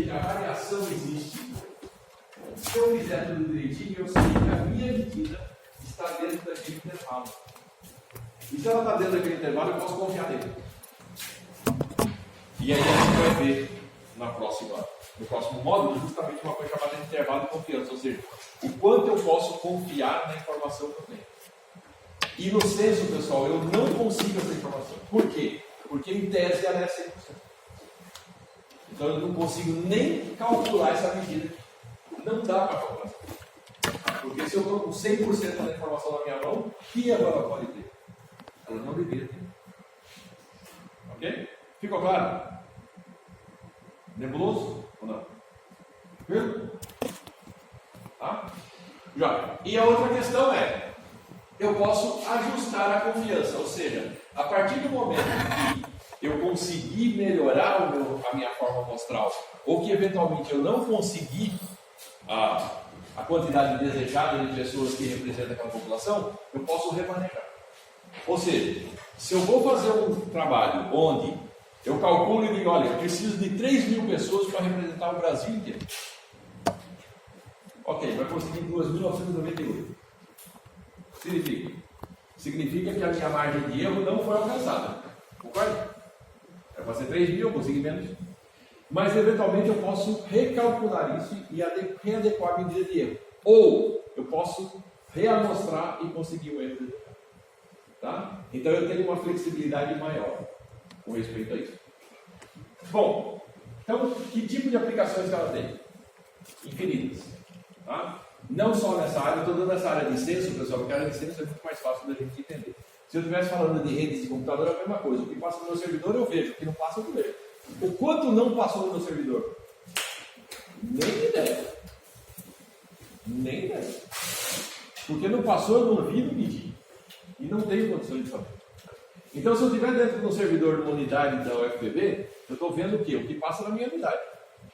que a variação existe. Se eu fizer tudo direitinho, eu sei que a minha medida está dentro daquele intervalo. E se ela está dentro daquele intervalo, eu posso confiar nele. E aí a gente vai ver no próximo módulo justamente uma coisa chamada de intervalo de confiança, ou seja, o quanto eu posso confiar na informação que eu tenho. E no censo, pessoal, eu não consigo essa informação. Por quê? Porque em tese ela é 100%. Então eu não consigo nem calcular essa medida. Não dá para calcular. Porque se eu estou com 100% da informação na minha mão, que agora pode ter? Ela não deveria ter. Ok? Ficou claro? Nebuloso ou não? Viu? Tá? Já. E a outra questão é, eu posso ajustar a confiança, ou seja, a partir do momento que eu conseguir melhorar a minha forma amostral, ou que eventualmente eu não conseguir a quantidade desejada de pessoas que representam aquela população, eu posso remanejar. Ou seja, se eu vou fazer um trabalho onde eu calculo e digo, olha, eu preciso de 3.000 pessoas para representar o Brasil inteiro. Ok, vai conseguir 2.998. Significa que a minha margem de erro não foi alcançada. Concorda? É para ser 3.000, eu consegui menos. Mas eventualmente eu posso recalcular isso e readequar a medida de erro. Ou eu posso reamostrar e conseguir o erro. Tá? Então eu tenho uma flexibilidade maior com respeito a isso. Bom, então que tipo de aplicações ela tem? Infinitas. Tá? Não só nessa área, eu estou dando essa área de censo, pessoal, porque a área de censo é muito mais fácil da gente entender. Se eu estivesse falando de redes de computador, é a mesma coisa. O que passa no meu servidor eu vejo, o que não passa eu não vejo. O quanto não passou no meu servidor? Nem ideia. Nem ideia. Porque não passou, eu não vi, não medi. E não tenho condições de saber. Então, se eu estiver dentro de um servidor de uma unidade da UFPB, eu estou vendo o quê? O que passa na minha unidade.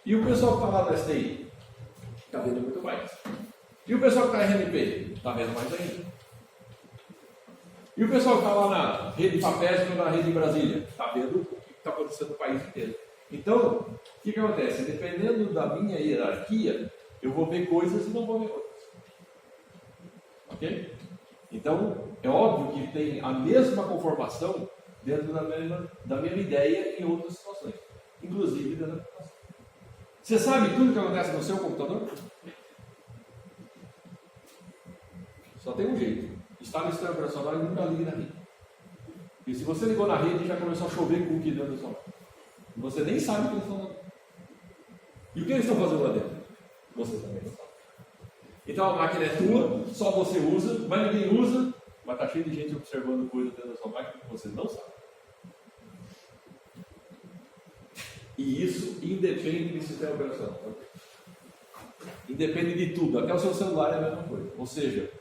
E o pessoal que está lá da STI? Está vendo muito mais. E o pessoal que está na RNP? Está vendo mais ainda. E o pessoal que está lá na rede FAPESP ou na rede Brasília? Está vendo o que está acontecendo no país inteiro. Então, o que acontece? Dependendo da minha hierarquia, eu vou ver coisas e não vou ver outras. Ok? Então, é óbvio que tem a mesma conformação dentro da mesma ideia em outras situações. Inclusive dentro da computação. Você sabe tudo o que acontece no seu computador? Só tem um jeito. Está no sistema operacional e nunca ligue na rede. E se você ligou na rede, já começou a chover cookie dentro do seu lado. Você nem sabe o que eles estão fazendo. E o que eles estão fazendo lá dentro? Você também não sabe. Então a máquina é tua, só você usa, mas ninguém usa, mas está cheio de gente observando coisas dentro da sua máquina que você não sabe. E isso independe do sistema operacional. Independe de tudo, até o seu celular é a mesma coisa. Ou seja,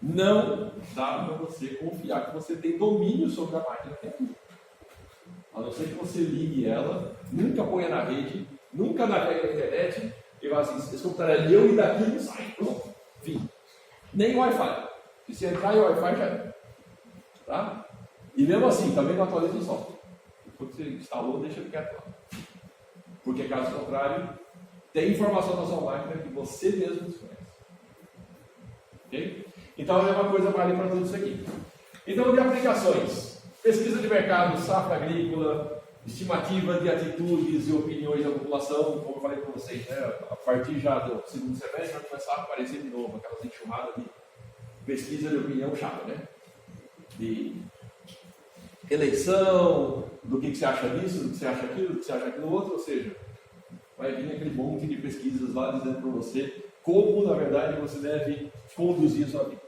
não dá para você confiar que você tem domínio sobre a máquina que é tua. A não ser que você ligue ela, nunca ponha na rede, nunca navegue na internet, e vai assim, esse computador é meu e daqui não sai. Pronto, fim. Nem Wi-Fi. Se você entrar em Wi-Fi já é. Tá? E mesmo assim, também não atualiza o software. Quando você instalou, deixa ele quieto lá. Porque caso contrário, tem informação na sua máquina que você mesmo desconhece. Ok? Então a mesma coisa vale para tudo isso aqui. Então, de aplicações, pesquisa de mercado, safra agrícola, estimativa de atitudes e opiniões da população, como eu falei para vocês, né? A partir já do segundo semestre vai começar a aparecer de novo aquelas enxurradas de pesquisa de opinião chata, né? De eleição, do que você acha disso, do que você acha aquilo, do que você acha aquilo outro, ou seja, vai vir aquele monte de pesquisas lá dizendo para você como, na verdade, você deve conduzir a sua vida.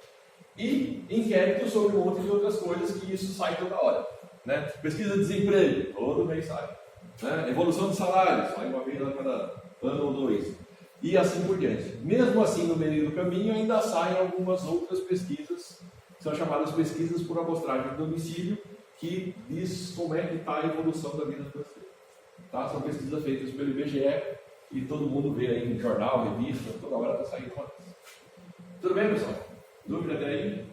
E inquéritos sobre um monte de outras coisas que isso sai toda hora. Né? Pesquisa de desemprego, todo mês sai. Né? Evolução de salários, sai uma vez a cada ano ou dois. E assim por diante. Mesmo assim, no meio do caminho, ainda saem algumas outras pesquisas, que são chamadas pesquisas por amostragem de domicílio, que diz como é que está a evolução da vida do brasileiro. Tá? São pesquisas feitas pelo IBGE e todo mundo vê aí em jornal, revista, toda hora está saindo uma coisa. Tudo bem, pessoal? Dúvida até aí?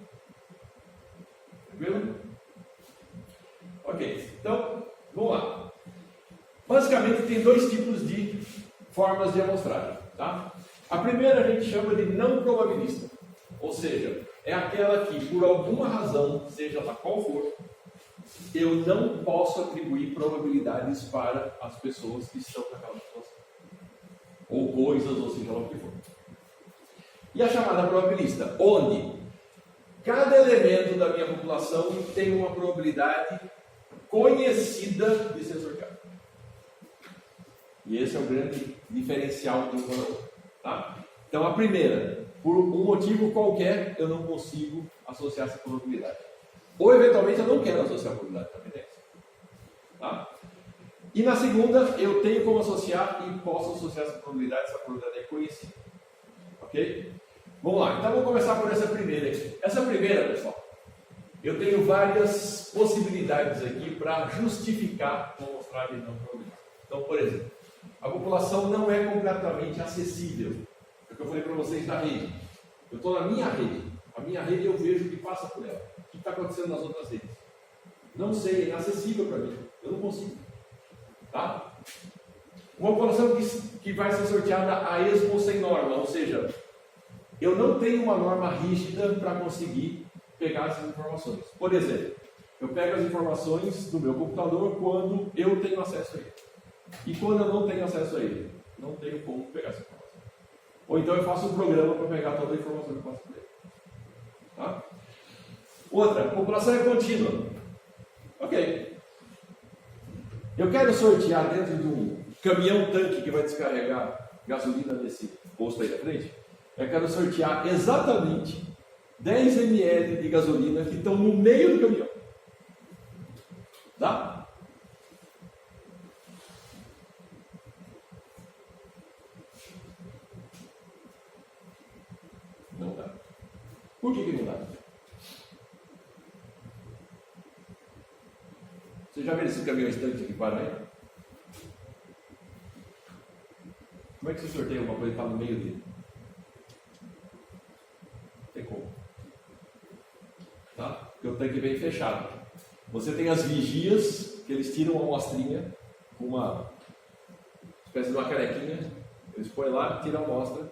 Tranquilo? Ok, então, vamos lá. Basicamente, tem dois tipos de formas de amostragem. Tá? A primeira a gente chama de não probabilista, ou seja, é aquela que, por alguma razão, seja lá qual for, eu não posso atribuir probabilidades para as pessoas que estão naquela situação, ou coisas, ou seja lá o que for. E a chamada probabilista, onde cada elemento da minha população tem uma probabilidade conhecida de ser sorteado. E esse é o grande diferencial de uma da outra. Tá? Então, a primeira, por um motivo qualquer, eu não consigo associar essa probabilidade. Ou, eventualmente, eu não quero associar a probabilidade também. Tá? E na segunda, eu tenho como associar e posso associar essa probabilidade é conhecida. Ok? Vamos lá, então vamos começar por essa primeira aqui. Essa primeira, pessoal, eu tenho várias possibilidades aqui para justificar uma amostragem não probabilidade. Então, por exemplo, a população não é completamente acessível. É o que eu falei para vocês da rede. Eu estou na minha rede. A minha rede eu vejo o que passa por ela. O que está acontecendo nas outras redes. Não sei, é inacessível para mim. Eu não consigo. Tá? Uma população que vai ser sorteada a esmo sem norma, ou seja, eu não tenho uma norma rígida para conseguir pegar essas informações. Por exemplo, eu pego as informações do meu computador quando eu tenho acesso a ele. E quando eu não tenho acesso a ele, não tenho como pegar essa informação. Ou então eu faço um programa para pegar toda a informação que eu posso ter. Tá? Outra, a população é contínua. Ok. Eu quero sortear dentro de um caminhão-tanque que vai descarregar gasolina nesse posto aí à frente. Eu quero sortear exatamente 10 ml de gasolina que estão no meio do caminhão. Dá? Não dá. Por que não dá? Você já viu esse caminhão tanque que para aí? Como é que você sorteia uma coisa que está no meio dele? Não tem como. Tá? Porque o tanque vem fechado. Você tem as vigias, que eles tiram uma amostrinha, uma espécie de uma canequinha, eles põem lá, tiram a amostra,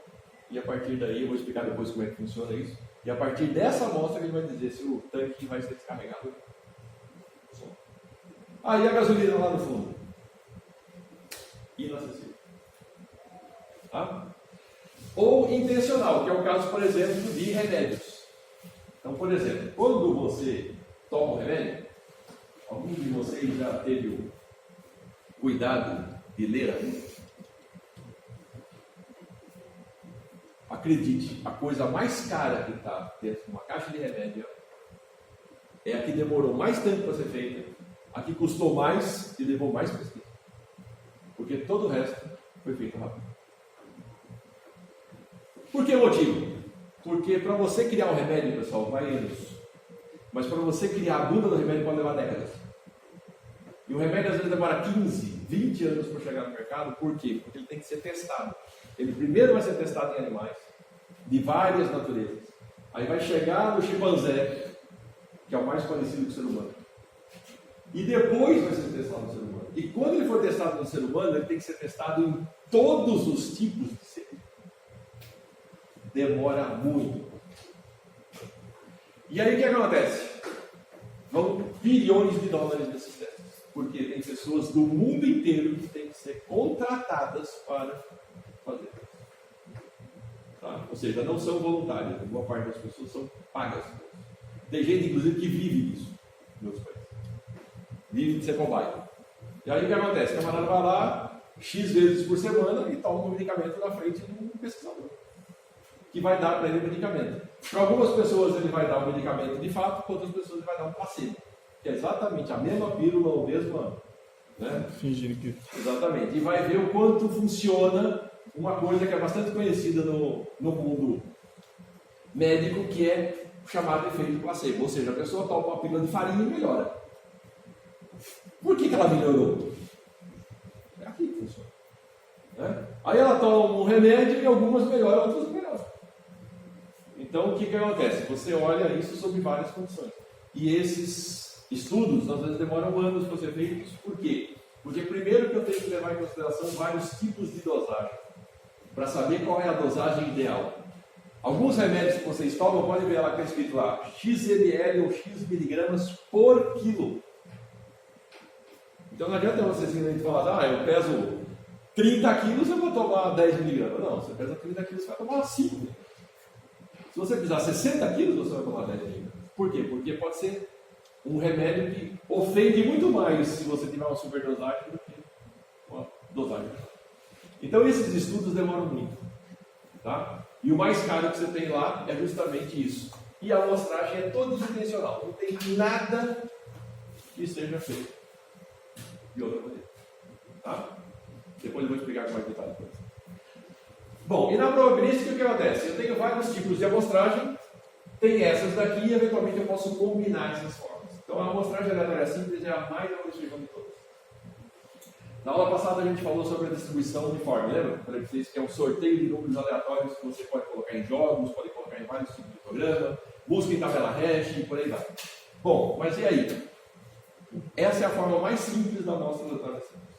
e a partir daí, eu vou explicar depois como é que funciona isso, e a partir dessa amostra ele vai dizer se o tanque vai ser descarregado ou não. Aí a gasolina lá no fundo. Inacessível. Tá? Ou intencional, que é o caso, por exemplo, de remédios. Então, por exemplo, quando você toma um remédio, algum de vocês já teve o cuidado de ler a bula? Acredite, a coisa mais cara que está dentro de uma caixa de remédio é a que demorou mais tempo para ser feita, a que custou mais e levou mais pesquisa. Porque todo o resto foi feito rápido. Por que motivo? Porque para você criar um remédio, pessoal, vai anos. Mas para você criar a bunda do remédio pode levar décadas. E o remédio às vezes demora 15, 20 anos para chegar no mercado. Por quê? Porque ele tem que ser testado. Ele primeiro vai ser testado em animais, de várias naturezas. Aí vai chegar no chimpanzé, que é o mais parecido com o ser humano. E depois vai ser testado no ser humano. E quando ele for testado no ser humano, ele tem que ser testado em todos os tipos de seres. Demora muito. E aí o que acontece? Vão bilhões de dólares nesses testes. Porque tem pessoas do mundo inteiro que têm que ser contratadas para fazer. Tá? Ou seja, não são voluntárias. Boa parte das pessoas são pagas. Tem gente, inclusive, que vive disso. Meus pais. Vive de ser cobaia. E aí o que acontece? O camarada vai lá, X vezes por semana, e toma um medicamento na frente de um pesquisador, que vai dar para ele o medicamento. Para algumas pessoas ele vai dar o medicamento de fato, para outras pessoas ele vai dar um placebo, que é exatamente a mesma pílula ou mesma... Né? Fingir que... Exatamente. E vai ver o quanto funciona uma coisa que é bastante conhecida no mundo médico, que é o chamado efeito placebo. Ou seja, a pessoa toma uma pílula de farinha e melhora. Por que ela melhorou? É aqui que funciona. Né? Aí ela toma um remédio e algumas melhoram, outras melhoram. Então o que acontece? Você olha isso sob várias condições. E esses estudos, às vezes, demoram anos para ser feitos. Por quê? Porque primeiro que eu tenho que levar em consideração vários tipos de dosagem. para saber qual é a dosagem ideal. Alguns remédios que vocês tomam, podem ver lá que está escrito lá, x ml ou x miligramas por quilo. Então não adianta você simplesmente falar, eu peso 30 quilos, eu vou tomar 10 miligramas. Não, você pesa 30 quilos, você vai tomar 5 miligramas. Se você pesar 60 quilos, você vai tomar 10 miligramas. Por quê? Porque pode ser um remédio que ofende muito mais se você tiver uma superdosagem do que uma dosagem. Então esses estudos demoram muito. Tá? E o mais caro que você tem lá é justamente isso. E a amostragem é toda intencional. Não tem nada que esteja feito de outra maneira. Tá? Depois eu vou explicar com mais detalhe. Bom, e na probabilística o que acontece? Eu tenho vários tipos de amostragem. Tem essas daqui e eventualmente eu posso combinar essas formas. Então a amostragem aleatória simples é a mais arroz-feijão de todas. Na aula passada a gente falou sobre a distribuição uniforme, lembra? Falei para vocês que é um sorteio de números aleatórios que você pode colocar em jogos, pode colocar em vários tipos de programa, busca em tabela hash e por aí vai. Bom, mas e aí? Essa é a forma mais simples da amostra aleatória simples.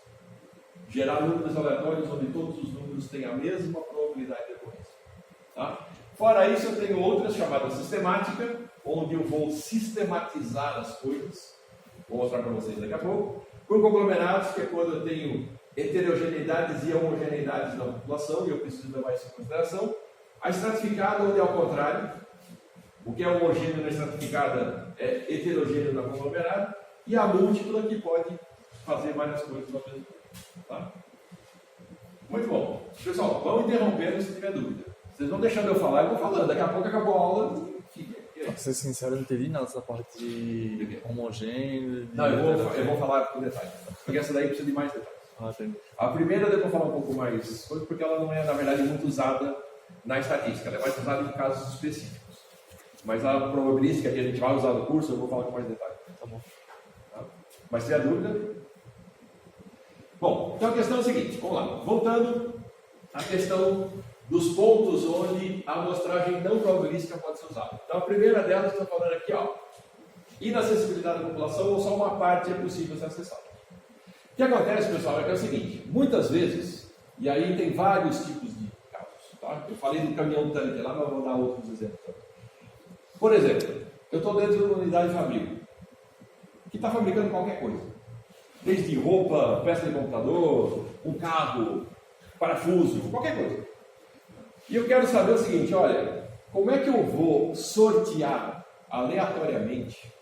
Gerar números aleatórios onde todos os números têm a mesma probabilidade de ocorrência. Tá? Fora isso, eu tenho outras chamadas sistemática, onde eu vou sistematizar as coisas. Vou mostrar para vocês daqui a pouco. Por conglomerados, que é quando eu tenho heterogeneidades e homogeneidades na população, e eu preciso levar isso em consideração. A estratificada, onde é ao contrário. O que é homogêneo na estratificada é heterogêneo na conglomerada. E a múltipla, que pode fazer várias coisas ao mesmo tempo. Tá? Muito bom. Pessoal, vamos interrompendo se tiver dúvida. Vocês vão deixando eu falar, eu vou falando. Daqui a pouco acabou a aula. Pra ser sincero, eu não entendi nada dessa parte de homogêneo. Não, eu vou falar com detalhes. Porque essa daí precisa de mais detalhes. Entendi. A primeira eu vou falar um pouco mais coisa, porque ela não é, na verdade, muito usada na estatística. Ela é mais usada em casos específicos. Mas a probabilística que a gente vai usar no curso, eu vou falar com mais detalhes. Tá bom. Tá? Mas se tiver dúvida... Bom, então a questão é a seguinte. Vamos lá. Voltando à questão dos pontos onde a amostragem não probabilística pode ser usada. Então, a primeira delas, estou falando aqui, inacessibilidade da população, ou só uma parte é possível ser acessada. O que acontece, pessoal, é que é o seguinte, muitas vezes, e aí tem vários tipos de casos, tá? Eu falei do caminhão tanque lá, mas vou dar outros exemplos também. Por exemplo, eu estou dentro de uma unidade fabril, que está fabricando qualquer coisa. Desde roupa, peça de computador, um carro, parafuso, qualquer coisa. E eu quero saber o seguinte, olha, como é que eu vou sortear aleatoriamente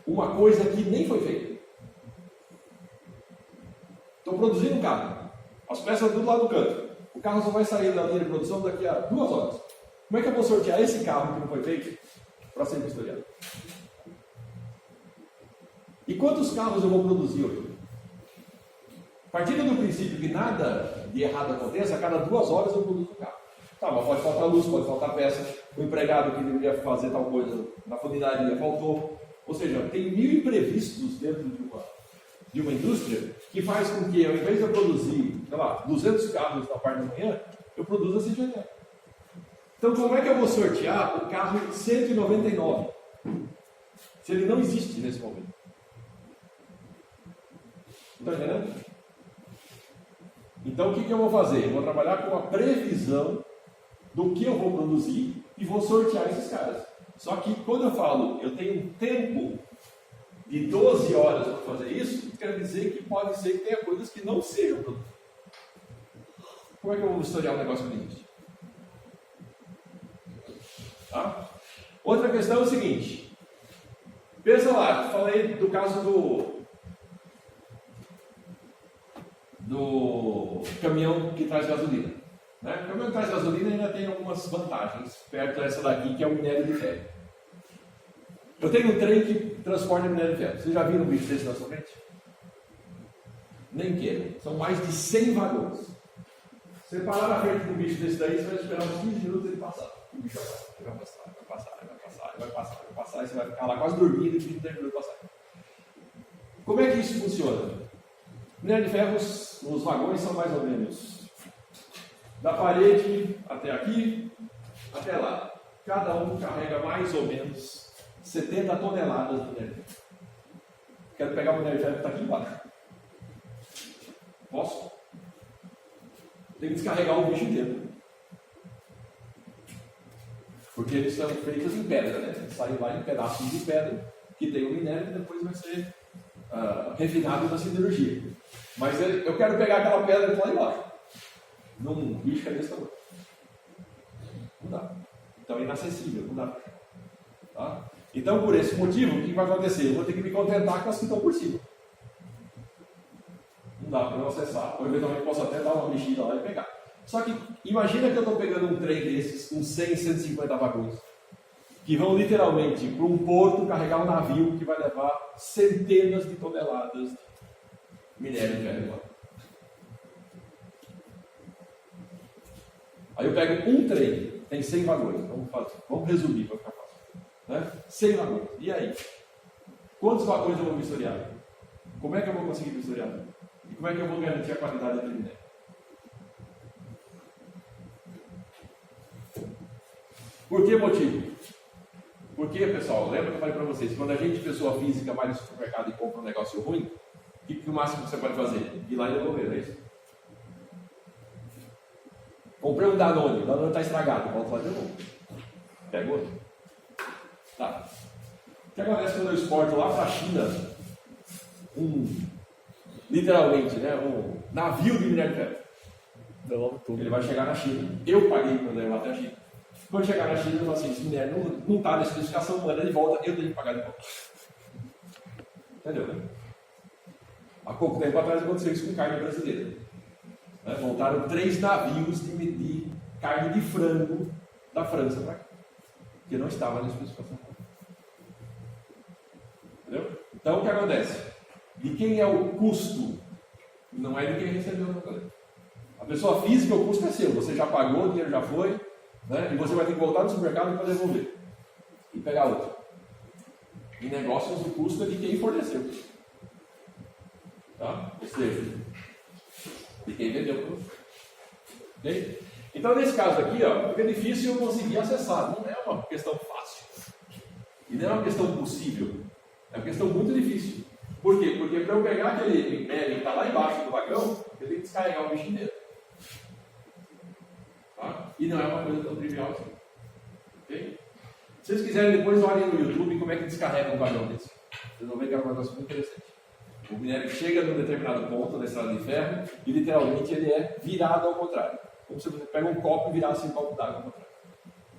uma coisa que nem foi feita? Estou produzindo um carro, as peças do lado do canto. O carro só vai sair da linha de produção daqui a 2 horas. Como é que eu vou sortear esse carro que não foi feito para ser vistoriado? E quantos carros eu vou produzir hoje? Partindo do princípio que nada de errado aconteça, a cada 2 horas eu produzo um carro. Tá, mas pode faltar luz, pode faltar peça, o empregado que deveria fazer tal coisa na funilaria faltou. Ou seja, tem 1000 imprevistos dentro de uma indústria que faz com que, ao invés de eu produzir, 200 carros na parte da manhã, eu produza 180. Então, como é que eu vou sortear o carro 199? Se ele não existe nesse momento. Está entendendo? Então, o que eu vou fazer? Eu vou trabalhar com a previsão do que eu vou produzir e vou sortear esses caras. Só que quando eu falo, eu tenho um tempo de 12 horas para fazer isso, quer dizer que pode ser que tenha coisas que não sejam produzidas. Como é que eu vou historiar um negócio que não existe? Tá? Outra questão é o seguinte. Pensa lá, eu falei do caso do caminhão que traz gasolina. Né? O caminhão que traz gasolina ainda tem algumas vantagens, perto dessa daqui, que é o minério de ferro. Eu tenho um trem que transporta minério de ferro. Vocês já viram um bicho desse na sua frente? Nem queiram. São mais de 100 vagões. Você parar na frente de um bicho desse daí, você vai esperar uns 15 minutos ele passar. O bicho vai passar, e você vai ficar lá quase dormindo e o bicho não terminou de passar. Como é que isso funciona? Minério de ferro, os vagões são mais ou menos da parede até aqui, até lá. Cada um carrega mais ou menos 70 toneladas de minério de ferro. Quero pegar o minério de ferro que está aqui embaixo. Posso? tem que descarregar o bicho inteiro. Porque eles são feitos em pedra, né? Eles saem lá em pedaços de pedra que tem o minério e depois vai ser refinado na siderurgia. Mas eu quero pegar aquela pedra que está lá embaixo. Num bicho que é desse tamanho. Não dá. Então é inacessível, não dá. Tá? Então, por esse motivo, o que vai acontecer? Eu vou ter que me contentar com as que estão por cima. Não dá para eu acessar. Ou eventualmente posso até dar uma mexida lá e pegar. Só que imagina que eu estou pegando um trem desses com 100, 150 vagões. Que vão literalmente para um porto carregar um navio que vai levar centenas de toneladas de minério de ferro. Aí eu pego um trem, tem 100 vagões. Vamos resumir para ficar fácil. Né? 100 vagões. E aí? Quantos vagões eu vou vistoriar? Como é que eu vou conseguir vistoriar? E como é que eu vou garantir a qualidade daquele minério? Por que motivo? Porque, pessoal, lembra que eu falei para vocês, quando a gente, pessoa física, vai no supermercado e compra um negócio ruim, o que o máximo que você pode fazer? Ir lá e devolver, não é isso? Comprei um Danone, o Danone está estragado, volta lá e devolvo. Pega outro. Tá. O que acontece quando eu exporto lá para a China literalmente, né, um navio de minério de ferro? Devolve tudo. Ele vai chegar na China. Eu paguei quando eu ia lá até a China. Quando chegar na China, eu falo assim, esse minério não está na especificação, manda de volta, eu tenho que pagar de volta. Entendeu? Há pouco tempo atrás aconteceu isso com carne brasileira. Né? Montaram 3 navios de carne de frango da França para cá. Porque não estava na especificação. Entendeu? Então o que acontece? De quem é o custo? Não é de quem recebeu o documento. A pessoa física, o custo é seu. Você já pagou, o dinheiro já foi. Né? E você vai ter que voltar no supermercado para devolver e pegar outro. Em negócios, o custo é de quem forneceu, tá? Ou seja, de quem vendeu para você. Okay? Então, nesse caso aqui, ó, fica difícil eu conseguir acessar. Não é uma questão fácil e não é uma questão possível. É uma questão muito difícil. Por quê? Porque para eu pegar aquele minério que está lá embaixo do vagão, eu tenho que descarregar o bicho inteiro. Tá? E não é uma coisa tão trivial assim. Okay? Se vocês quiserem, depois olhem no YouTube como é que descarrega um vagão desse. Vocês vão ver que é um negócio muito interessante. O minério chega num determinado ponto da estrada de ferro e literalmente ele é virado ao contrário. Como se você pega um copo e virasse um copo d'água ao contrário.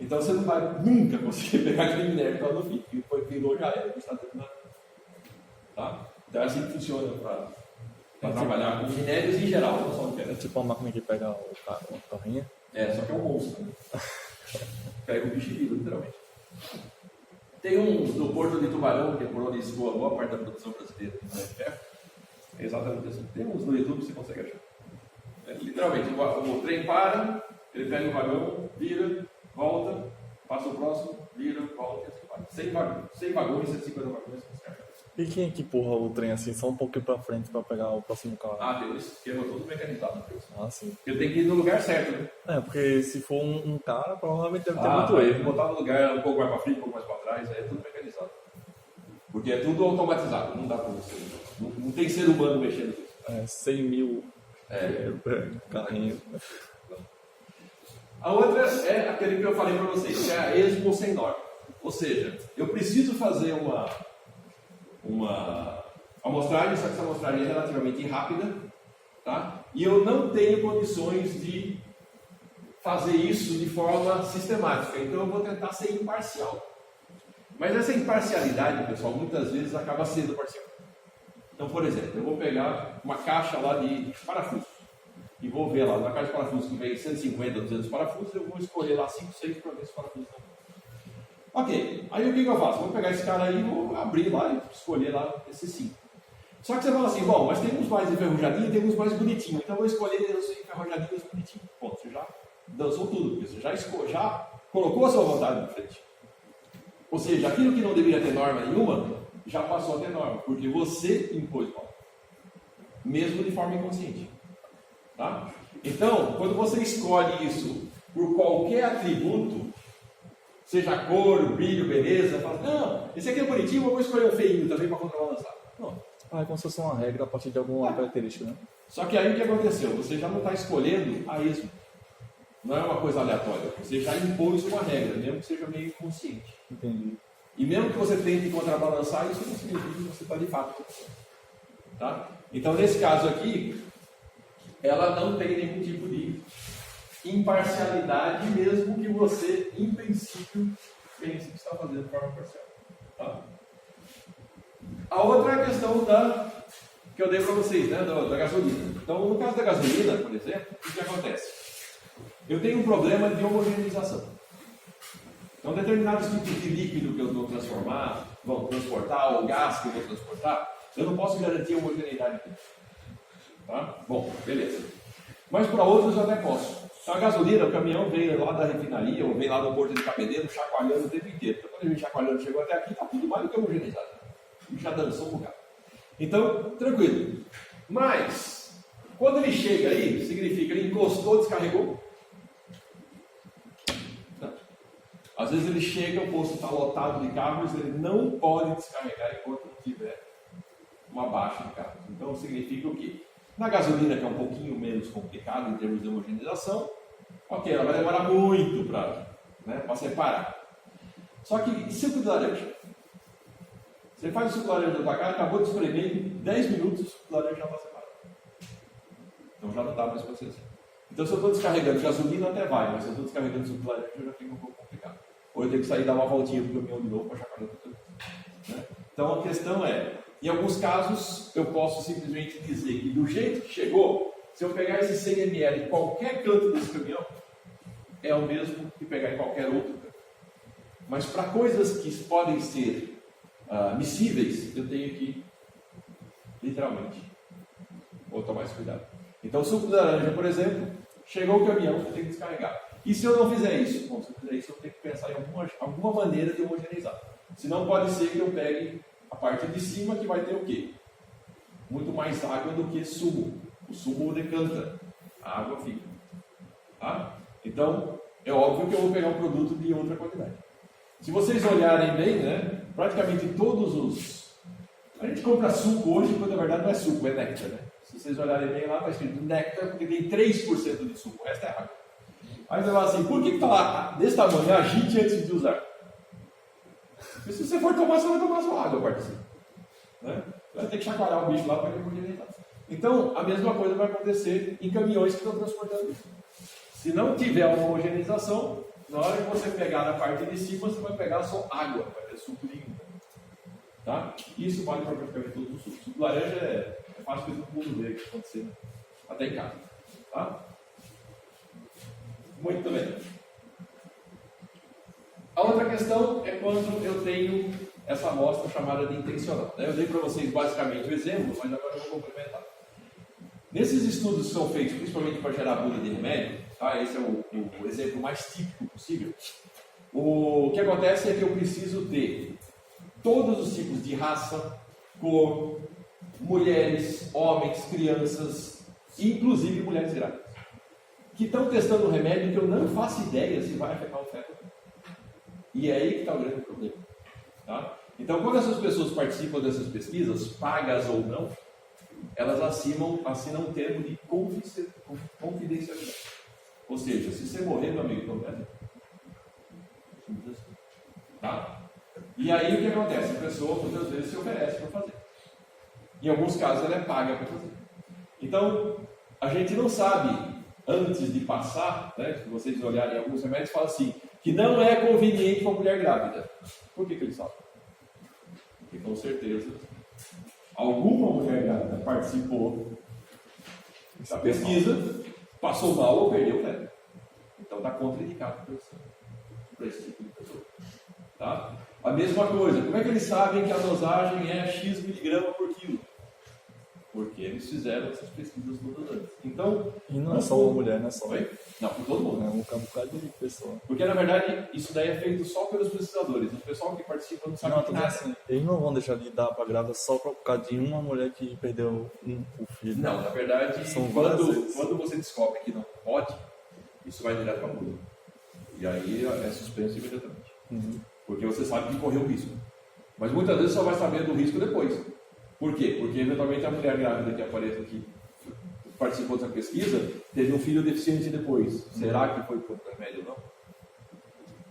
Então você não vai nunca conseguir pegar aquele minério que está no fim, que foi virou já era, está terminado. Tá? Então é assim que funciona para trabalhar com minérios em geral, não só no ferro. É tipo uma máquina que pega o carrinho. Só que é um monstro. Né? Pega o bicho e vira, literalmente. Tem uns no Porto de Tubarão, que é por onde escoa boa parte da produção brasileira de ferro. É exatamente assim. Tem uns no YouTube que você consegue achar. Literalmente, o trem para, ele pega o vagão, vira, volta, passa o próximo, vira, volta e assim vai. 100 vagões, 150 vagões, você acha. E quem é que empurra o trem assim, só um pouquinho pra frente pra pegar o próximo carro? Tem um esquema todo mecanizado. Sim. Ele tem que ir no lugar certo, né? Porque se for um cara, provavelmente deve ter muito Vai erro. botar no lugar um pouco mais para frente, um pouco mais para trás, aí é tudo mecanizado. Porque é tudo automatizado, não dá para você. Não tem ser humano mexendo nisso. 100 mil carrinhos. A outra é aquele que eu falei para vocês, que é a esmo sem norma. Ou seja, eu preciso fazer uma amostragem, só que essa amostragem é relativamente rápida, tá? E eu não tenho condições de fazer isso de forma sistemática, então eu vou tentar ser imparcial. Mas essa imparcialidade, pessoal, muitas vezes acaba sendo parcial. Então, por exemplo, eu vou pegar uma caixa lá de parafusos e vou ver lá, na caixa de parafusos que vem 150, 200 parafusos, eu vou escolher lá 5, 6 para ver se parafusos não. Ok, aí o que eu faço? Vou pegar esse cara aí e vou abrir lá e escolher lá esses 5. Só que você fala assim, bom, mas tem uns mais enferrujadinhos e tem uns mais bonitinhos, então eu vou escolher os enferrujadinhos e os bonitinhos. Ponto, você já dançou tudo, porque você já colocou a sua vontade na frente. Ou seja, aquilo que não deveria ter norma nenhuma, já passou a ter norma, porque você impôs norma. Mesmo de forma inconsciente. Tá? Então, quando você escolhe isso por qualquer atributo, seja cor, brilho, beleza, fala, não, esse aqui é bonitinho, eu vou escolher um feinho também para contrabalançar. Não. É como se fosse uma regra a partir de alguma característica, né? Só que aí o que aconteceu? Você já não está escolhendo a esmo. Não é uma coisa aleatória. Você já impôs uma regra, mesmo que seja meio inconsciente. Entendi. E mesmo que você tente contrabalançar, isso não significa que você está de fato acontecendo. Tá? Então, nesse caso aqui, ela não tem nenhum tipo de imparcialidade, mesmo que você, em princípio, pense que está fazendo de forma parcial. Tá? A outra é a questão que eu dei para vocês, né, da gasolina. Então, no caso da gasolina, por exemplo, o que acontece? Eu tenho um problema de homogeneização. Então, determinados tipos de líquido que eu vou vão transportar, ou gás que eu vou transportar, eu não posso garantir a homogeneidade aqui. Tá? Bom, beleza. Mas para outros eu até posso. Então, a gasolina, o caminhão vem lá da refinaria, ou vem lá do porto de Capeneiro, chacoalhando o tempo inteiro. Então, quando a gente chacoalhando chegou até aqui, está tudo mais do que homogeneizado. E já dançou um bocado. Então, tranquilo. Mas, quando ele chega aí, significa ele encostou, descarregou? Não. Às vezes ele chega, o posto está lotado de carros, ele não pode descarregar enquanto não tiver uma baixa de carros. Então, significa o quê? Na gasolina, que é um pouquinho menos complicado em termos de homogeneização, ok, ela vai demorar muito para separar. Só que, e suco de laranja? Você faz o suco de laranja da tua casa, acabou de espremer, em 10 minutos o suco de laranja já está separado. Então já não dá mais para ser assim. Então, se eu estou descarregando gasolina, até vai, mas se eu estou descarregando suco de laranja, já fica um pouco complicado. Ou eu tenho que sair e dar uma voltinha para o caminhão de novo para chacoalhar tudo. Né? Então, a questão é, em alguns casos, eu posso simplesmente dizer que do jeito que chegou, se eu pegar esse 100 ml em qualquer canto desse caminhão, é o mesmo que pegar em qualquer outro canto. Mas para coisas que podem ser miscíveis, eu tenho que, literalmente, vou tomar esse cuidado. Então, suco de laranja, por exemplo, chegou o caminhão, eu tenho que descarregar. E se eu não fizer isso? Bom, se eu fizer isso, eu tenho que pensar em alguma maneira de homogeneizar. Senão pode ser que eu pegue a parte de cima, que vai ter o quê? Muito mais água do que sumo. O sumo decanta, a água fica. Tá? Então, é óbvio que eu vou pegar um produto de outra qualidade. Se vocês olharem bem, né, praticamente todos os... A gente compra suco hoje, quando na verdade não é suco, é néctar. Né? Se vocês olharem bem lá, está escrito néctar, porque tem 3% de suco, o resto é água. Aí você fala assim, por que está lá desse tamanho? Agite antes de usar. Porque se você for tomar, você vai tomar sua água, participa. Né? Vai ter que chacoalhar o bicho lá para ele homogeneizar. Então, a mesma coisa vai acontecer em caminhões que estão transportando isso. Se não tiver uma homogeneização, na hora que você pegar na parte de cima, você vai pegar só água, vai ter suco limpo. Tá? Isso vale para praticamente todos os sucos. O suco de laranja é fácil que todo mundo vê o que está acontecendo, até em casa. Tá? Muito bem. A outra questão é quando eu tenho essa amostra chamada de intencional. Eu dei para vocês basicamente o exemplo, mas agora eu vou complementar. Nesses estudos que são feitos principalmente para gerar bula de remédio, tá? Esse é o exemplo mais típico possível. O que acontece é que eu preciso ter todos os tipos de raça, cor, mulheres, homens, crianças, inclusive mulheres grávidas, que estão testando um remédio que eu não faço ideia se vai afetar o feto. E é aí que está o grande problema. Tá? Então, quando essas pessoas participam dessas pesquisas, pagas ou não, elas assinam um termo de confidencialidade. Ou seja, se você morrer, meu amigo, então tá? E aí o que acontece? A pessoa muitas vezes se oferece para fazer. Em alguns casos ela é paga para fazer. Então, a gente não sabe, antes de passar, né, se vocês olharem alguns remédios, fala assim, que não é conveniente para a mulher grávida. Por que eles falam? Porque com certeza alguma mulher grávida participou da pesquisa, passou mal ou perdeu o feto. Então está contraindicado para esse tipo de pessoa. Tá? A mesma coisa, como é que eles sabem que a dosagem é X miligrama por quilo? Porque eles fizeram essas pesquisas todas antes. Então, e não é só uma mulher, não é só. Oi? Não, por todo mundo. É um bocado de pessoa. Porque na verdade isso daí é feito só pelos pesquisadores. O pessoal que participa não sabe nada. Assim, eles não vão deixar de dar para grávida só por causa de uma mulher que perdeu o filho. Não, na verdade, quando você descobre que não pode, isso vai direto para a mulher. E aí é suspenso imediatamente. Uhum. Porque você sabe que correu risco. Mas muitas vezes só vai saber do risco depois. Por quê? Porque eventualmente a mulher grávida que aparece aqui participou dessa pesquisa teve um filho deficiente depois. Será que foi por remédio ou não?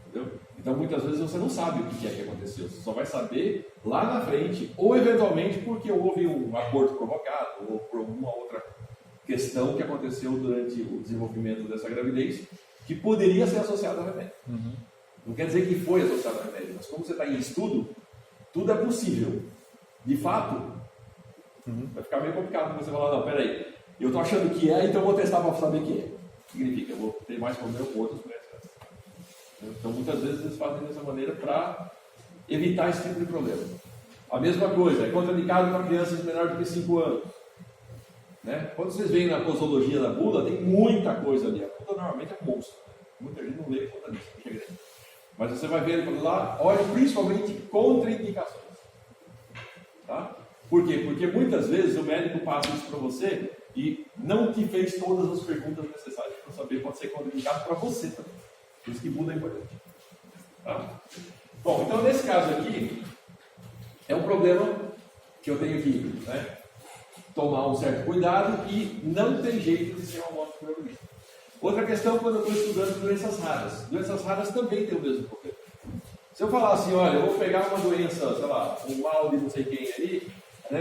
Entendeu? Então, muitas vezes você não sabe o que é que aconteceu. Você só vai saber lá na frente, ou eventualmente porque houve um aborto provocado, ou por alguma outra questão que aconteceu durante o desenvolvimento dessa gravidez, que poderia ser associada a remédio. Não quer dizer que foi associado a remédio, mas como você está em estudo, tudo é possível. De fato, vai ficar meio complicado você falar, não, peraí, eu estou achando que é, então eu vou testar para saber que é. O que significa? Eu vou ter mais problema com outros doenças. Então, muitas vezes eles fazem dessa maneira para evitar esse tipo de problema. A mesma coisa, é contraindicado para crianças menores do que 5 anos. Né? Quando vocês veem na posologia da bula, tem muita coisa ali. A bula normalmente é um monstro. Muita gente não lê conta disso. Mas você vai ver ele falando lá, olha principalmente contraindicações. Tá? Por quê? Porque muitas vezes o médico passa isso para você e não te fez todas as perguntas necessárias para saber, pode ser contraindicado para você também. Por isso que Buda é importante. Tá? Bom, então nesse caso aqui, é um problema que eu tenho que tomar um certo cuidado e não tem jeito de ser uma monoprograminista. Outra questão, quando eu estou estudando doenças raras. Doenças raras também têm o mesmo problema. Se eu falar assim, olha, eu vou pegar uma doença, sei lá, um mal de não sei quem ali,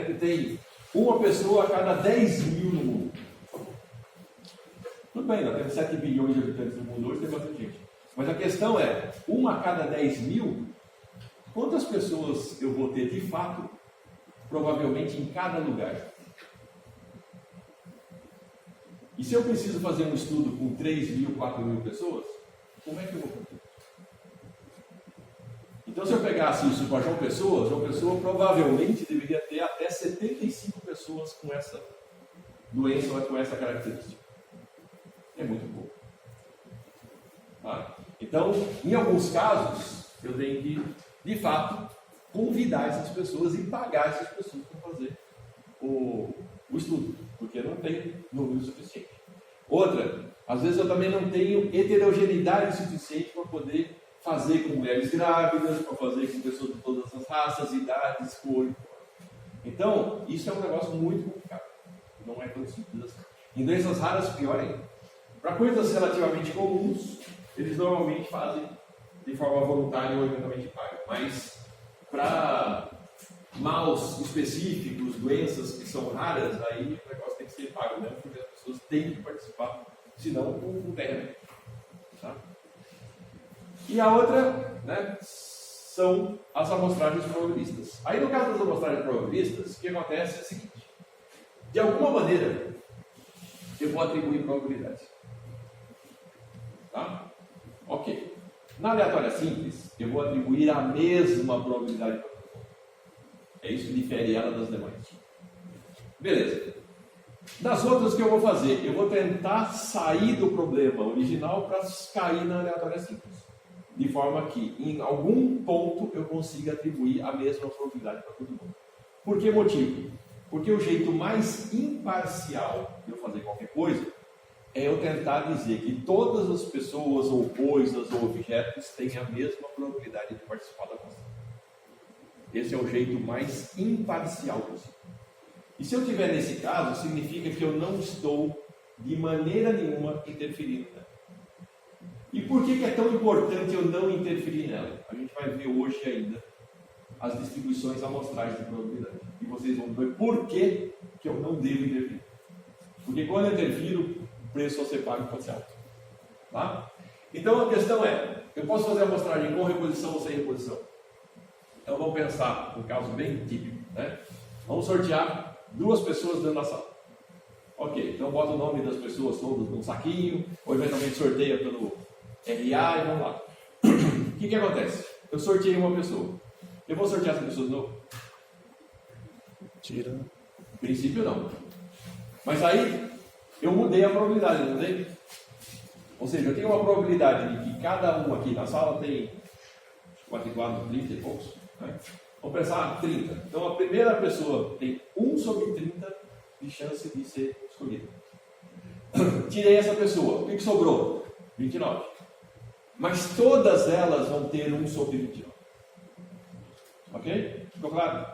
que tem uma pessoa a cada 10 mil no mundo. Tudo bem, nós temos 7 bilhões de habitantes no mundo hoje, tem bastante gente. Mas a questão é, uma a cada 10 mil, quantas pessoas eu vou ter de fato, provavelmente em cada lugar? E se eu preciso fazer um estudo com 3 mil, 4 mil pessoas, como é que eu vou fazer? Então, se eu pegasse isso para João Pessoa provavelmente deveria ter até 75 pessoas com essa doença ou com essa característica. É muito pouco. Tá? Então, em alguns casos, eu tenho que, de fato, convidar essas pessoas e pagar essas pessoas para fazer o estudo, porque não tem número suficiente. Outra, às vezes eu também não tenho heterogeneidade suficiente para poder fazer com mulheres grávidas, para fazer com pessoas de todas as raças, idades, cores. Então, isso é um negócio muito complicado. Não é tão simples assim. Em doenças raras, pior ainda. Para coisas relativamente comuns, eles normalmente fazem de forma voluntária ou eventualmente paga. Mas para maus específicos, doenças que são raras, aí o negócio tem que ser pago mesmo, porque as pessoas têm que participar, senão não tem remédio. Tá? E a outra, são as amostragens probabilistas. Aí no caso das amostragens probabilistas, o que acontece é o seguinte: de alguma maneira, eu vou atribuir probabilidades. Tá? Ok. Na aleatória simples, eu vou atribuir a mesma probabilidade para todo mundo. É isso que difere ela das demais. Beleza. Das outras, o que eu vou fazer? Eu vou tentar sair do problema original para cair na aleatória simples. De forma que, em algum ponto, eu consiga atribuir a mesma probabilidade para todo mundo. Por que motivo? Porque o jeito mais imparcial de eu fazer qualquer coisa é eu tentar dizer que todas as pessoas, ou coisas, ou objetos têm a mesma probabilidade de participar da ação. Esse é o jeito mais imparcial possível. E se eu estiver nesse caso, significa que eu não estou, de maneira nenhuma, interferindo nela. E por que é tão importante eu não interferir nela? A gente vai ver hoje ainda as distribuições amostrais de probabilidade. E vocês vão ver por que eu não devo interferir. Porque quando eu interfiro, o preço a ser pago pode ser alto. Tá? Então a questão é, eu posso fazer a amostragem com reposição ou sem reposição? Então vamos pensar um caso bem típico. Vamos sortear 2 pessoas dentro da sala. Ok, então bota o nome das pessoas todas num saquinho, ou eventualmente sorteia pelo RA e vamos lá. O que acontece? Eu sorteei uma pessoa. Eu vou sortear essa pessoa de novo? Tira. No princípio não. Mas aí eu mudei a probabilidade, não mudei? Ou seja, eu tenho uma probabilidade de que cada um aqui na sala tem 44, 30 e poucos. Vamos pensar 30. Então a primeira pessoa tem 1 sobre 30 de chance de ser escolhida. Tirei essa pessoa. O que sobrou? 29. Mas todas elas vão ter 1 sobre 29. Ok? Ficou claro?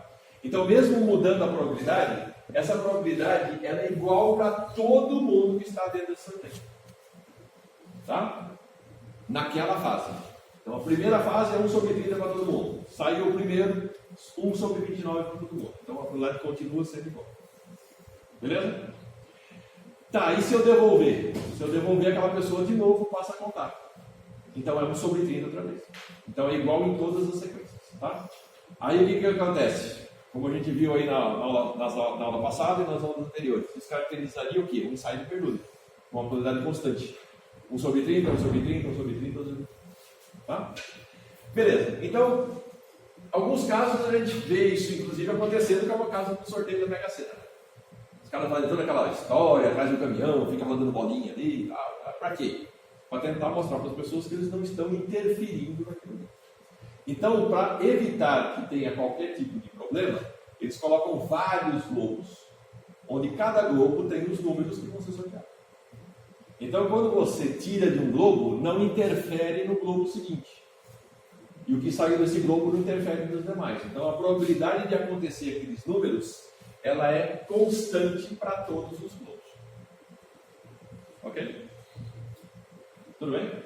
Então, mesmo mudando a probabilidade, essa probabilidade ela é igual para todo mundo que está dentro desse sorteio. Tá? Naquela fase. Então a primeira fase é 1 sobre 30 para todo mundo. Saiu o primeiro, 1 sobre 29 para todo mundo. Então a probabilidade continua sendo igual. Beleza? Tá, e se eu devolver? Se eu devolver, aquela pessoa de novo passa a contar. Então é 1 sobre 30 outra vez. Então é igual em todas as sequências. Tá? Aí o que acontece? Como a gente viu aí na aula passada e nas aulas anteriores, isso caracterizaria o quê? Um ensaio de pergunta. Uma probabilidade constante. 1 sobre 30, 1 sobre 30, 1 sobre 30, 1 sobre 30. Tá? Beleza. Então, alguns casos a gente vê isso, inclusive, acontecendo, que é o caso do sorteio da Mega Sena. Os caras fazem toda aquela história, atrás do caminhão, fica mandando bolinha ali e tal. Para quê? Para tentar mostrar para as pessoas que eles não estão interferindo naquilo. Então, para evitar que tenha qualquer tipo de problema, eles colocam vários globos, onde cada globo tem os números que vão ser sorteados. Então, quando você tira de um globo, não interfere no globo seguinte. E o que saiu desse globo não interfere nos demais. Então, a probabilidade de acontecer aqueles números, ela é constante para todos os globos. Ok? Tudo bem?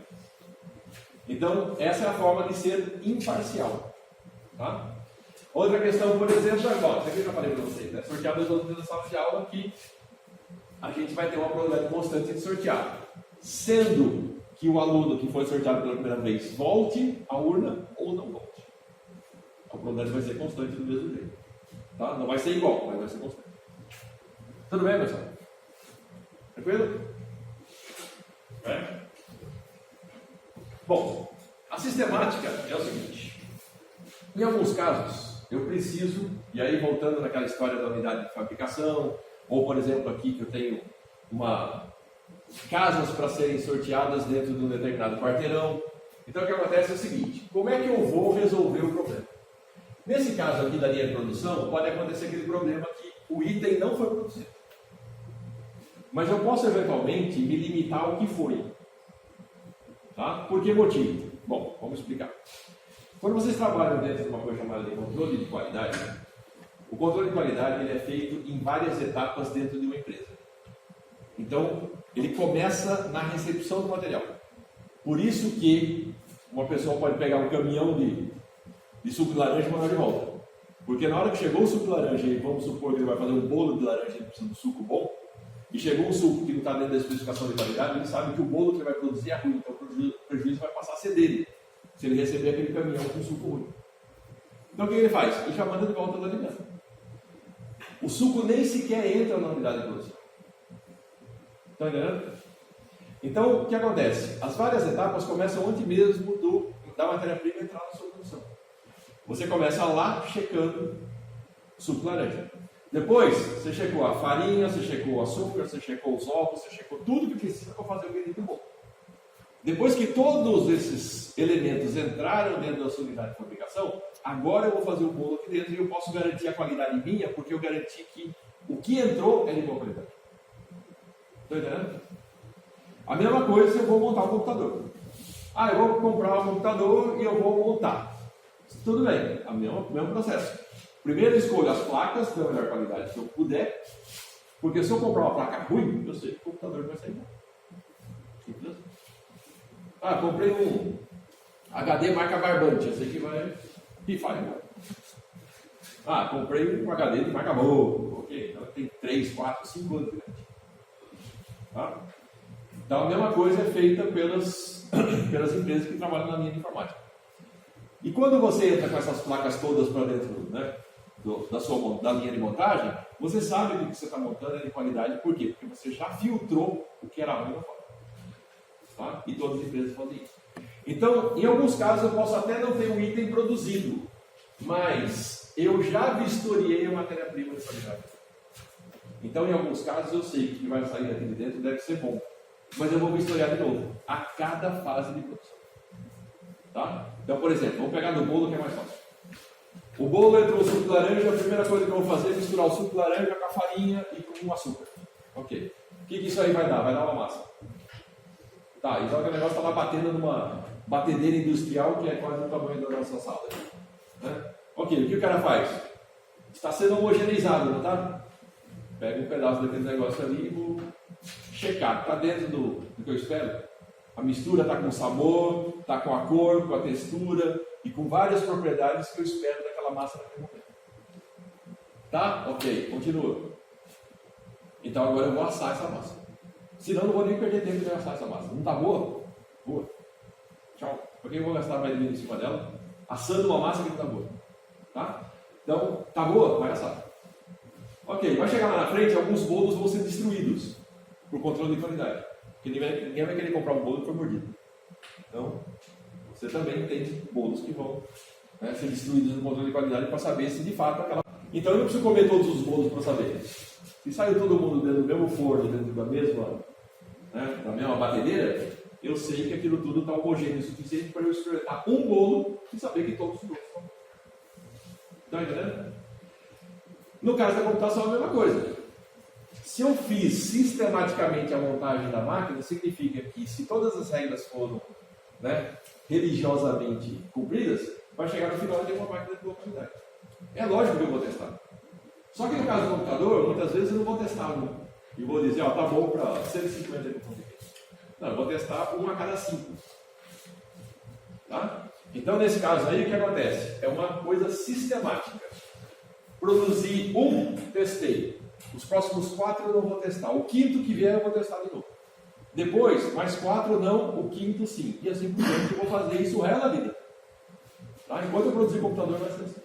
Então, essa é a forma de ser imparcial. Tá? Outra questão, por exemplo, agora, isso aqui eu já falei para vocês, né? Sortear dois alunos na sala de aula que a gente vai ter uma probabilidade constante de sortear. Sendo que o aluno que foi sorteado pela primeira vez volte à urna ou não volte. A probabilidade vai ser constante do mesmo jeito. Tá? Não vai ser igual, mas vai ser constante. Tudo bem, pessoal? Tranquilo? É? Bom, a sistemática é o seguinte. Em alguns casos, eu preciso, e aí voltando naquela história da unidade de fabricação, ou por exemplo aqui que eu tenho casas para serem sorteadas dentro de um determinado quarteirão. Então o que acontece é o seguinte, como é que eu vou resolver o problema? Nesse caso aqui da linha de produção, pode acontecer aquele problema que o item não foi produzido. Mas eu posso eventualmente me limitar ao que foi. Tá? Por que motivo? Bom, vamos explicar. Quando vocês trabalham dentro de uma coisa chamada de controle de qualidade, o controle de qualidade ele é feito em várias etapas dentro de uma empresa. Então, ele começa na recepção do material. Por isso que uma pessoa pode pegar um caminhão de suco de laranja e mandar de volta. Porque na hora que chegou o suco de laranja, e vamos supor que ele vai fazer um bolo de laranja e precisa de um suco bom, e chegou um suco que não está dentro da especificação de qualidade, ele sabe que o bolo que ele vai produzir é ruim, então o prejuízo vai passar a ser dele, se ele receber aquele caminhão com suco ruim. Então o que ele faz? Ele já manda de volta lá de dentro. O suco nem sequer entra na unidade de produção. Estão entendendo? Então, o que acontece? As várias etapas começam antes mesmo da matéria-prima entrar na sua produção. Você começa lá checando suco de laranja. Depois, você checou a farinha, você checou o açúcar, você checou os ovos, você checou tudo que precisa para fazer o benito bom. Depois que todos esses elementos entraram dentro da sua unidade de fabricação, agora eu vou fazer o bolo aqui dentro e eu posso garantir a qualidade minha, porque eu garanti que o que entrou é de boa qualidade. Estão entendendo? A mesma coisa se eu vou montar um computador. Eu vou comprar um computador e eu vou montar. Tudo bem, o mesmo processo. Primeiro eu escolho as placas da melhor qualidade que eu puder, porque se eu comprar uma placa ruim, eu sei que o computador vai sair bom. Simples. Comprei um HD marca Barbante, eu sei que vai pifar igual. Comprei um HD de marca boa, ok, então tem 3, 4, 5 anos de garantia. Tá? Então a mesma coisa é feita pelas empresas que trabalham na linha de informática. E quando você entra com essas placas todas para dentro, né, da linha de montagem, você sabe que o que você está montando é de qualidade. Por quê? Porque você já filtrou o que era ruim lá fora. Tá? E todas as empresas fazem isso. Então, em alguns casos eu posso até não ter um item produzido, mas eu já vistoriei a matéria-prima de qualidade. Então, em alguns casos eu sei que o que vai sair daqui de dentro deve ser bom, mas eu vou vistoriar de novo, a cada fase de produção. Tá? Então, por exemplo, vamos pegar no bolo que é mais fácil. O bolo entrou o suco de laranja, a primeira coisa que eu vou fazer é misturar o suco de laranja com a farinha e com o açúcar. Ok. O que isso aí vai dar? Vai dar uma massa. Tá, então aquele negócio está lá batendo numa batedeira industrial que é quase o tamanho da nossa sala. Né? Ok, o que o cara faz? Está sendo homogeneizado, não está? Pego um pedaço daquele negócio ali e vou checar. Está dentro do que eu espero? A mistura está com sabor, está com a cor, com a textura e com várias propriedades que eu espero daquela massa naquele momento. Tá? Ok, continua. Então agora eu vou assar essa massa. Senão eu não vou nem perder tempo de assar essa massa. Não está boa? Boa. Tchau. Por que eu vou gastar mais dinheiro em cima dela? Assando uma massa que não está boa. Tá? Então, está boa? Vai assar. Ok, vai chegar lá na frente, alguns bolos vão ser destruídos por controle de qualidade. Porque ninguém vai querer comprar um bolo que foi mordido. Então, você também tem bolos que vão ser destruídos no controle de qualidade para saber se de fato aquela... Então eu não preciso comer todos os bolos para saber. Se saiu todo mundo dentro do mesmo forno, dentro da mesma batedeira, eu sei que aquilo tudo está homogêneo o suficiente para eu experimentar um bolo e saber que todos os bolos estão. Está entendendo? No caso da computação é a mesma coisa. Se eu fiz sistematicamente a montagem da máquina, significa que se todas as regras foram religiosamente cumpridas, vai chegar no final e ter uma máquina de boa qualidade. É lógico que eu vou testar. Só que no caso do computador, muitas vezes eu não vou testar um. E vou dizer, tá bom para 150 mil. Não, eu vou testar um a cada 5. Tá? Então, nesse caso aí, o que acontece? É uma coisa sistemática. Produzi um, testei. Os próximos 4 eu não vou testar. O quinto que vier eu vou testar de novo. Depois, mais 4 não, o quinto sim. E assim por diante, eu vou fazer isso o resto da vida. Tá? Enquanto eu produzir computador, vai ser assim.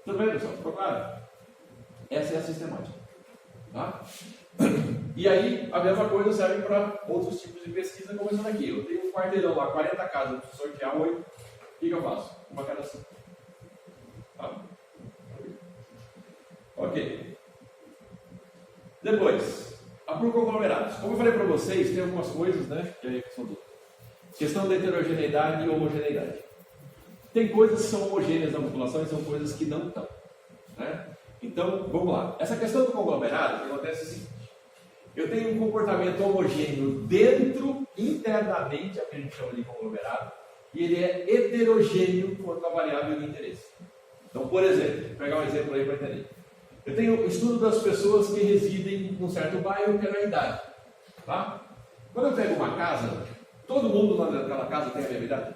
Tudo bem, pessoal? Ficou claro? Essa é a sistemática. Tá? E aí, a mesma coisa serve para outros tipos de pesquisa, como essa daqui. Eu tenho um quarteirão lá, 40 casas, eu preciso sortear 8. O que eu faço? Uma cada 5. Tá? Ok. Depois, por conglomerados. Como eu falei para vocês, tem algumas coisas, que são duas. Questão da heterogeneidade e homogeneidade. Tem coisas que são homogêneas na população e são coisas que não estão. Então, vamos lá. Essa questão do conglomerado, o que acontece é o seguinte. Eu tenho um comportamento homogêneo dentro, internamente, é o que a gente chama de conglomerado, e ele é heterogêneo quanto à variável de interesse. Então, por exemplo, vou pegar um exemplo aí para entender. Eu tenho o estudo das pessoas que residem num certo bairro pela idade. Tá? Quando eu pego uma casa, todo mundo naquela casa tem a mesma idade?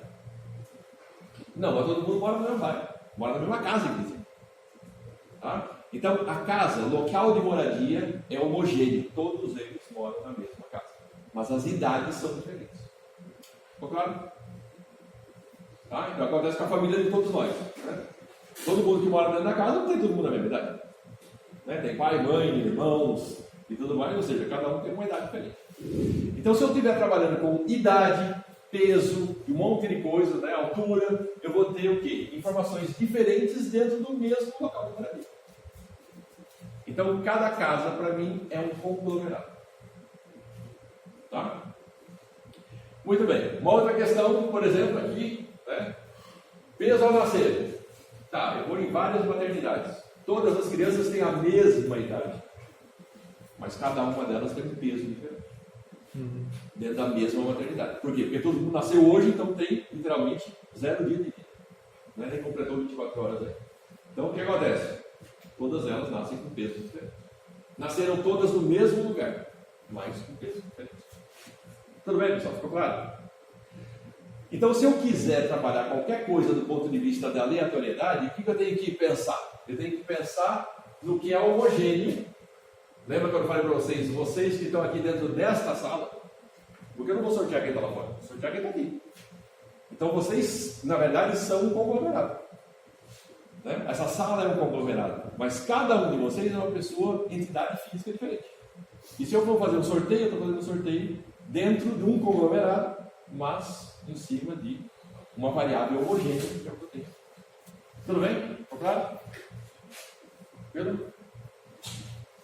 Não, mas todo mundo mora no mesmo bairro. Mora na mesma casa, inclusive. Tá? Então, a casa, local de moradia, é homogêneo. Todos eles moram na mesma casa. Mas as idades são diferentes. Ficou claro? Tá? Então, acontece com a família de todos nós. Todo mundo que mora dentro da casa não tem todo mundo na mesma idade. Tem pai, mãe, irmãos e tudo mais. Ou seja, cada um tem uma idade diferente. Então, se eu estiver trabalhando com idade, peso e um monte de coisa, altura, eu vou ter o quê? Informações diferentes dentro do mesmo local de moradia. Então, cada casa, para mim, é um conglomerado. Tá? Muito bem. Uma outra questão, por exemplo, aqui, peso ao nascer. Tá, eu vou em várias maternidades. Todas as crianças têm a mesma idade. Mas cada uma delas tem um peso diferente. Dentro da mesma maternidade. Por quê? Porque todo mundo nasceu hoje, então tem, literalmente, 0 dia de vida. Nem completou 24 horas aí. Então, o que acontece? Todas elas nascem com peso diferente. Nasceram todas no mesmo lugar, mas com peso diferente. Tudo bem, pessoal? Ficou claro? Então, se eu quiser trabalhar qualquer coisa do ponto de vista da aleatoriedade, o que eu tenho que pensar? Eu tenho que pensar no que é homogêneo. Lembra que eu falei para vocês, vocês que estão aqui dentro desta sala, porque eu não vou sortear quem está lá fora, vou sortear quem está aqui. Então, vocês, na verdade, são um conglomerado. Essa sala é um conglomerado, mas cada um de vocês é uma pessoa, entidade física diferente. E se eu for fazer um sorteio, eu estou fazendo um sorteio dentro de um conglomerado, mas em cima de uma variável homogênea que é o que eu tenho. Tudo bem? Ficou claro? Pedro?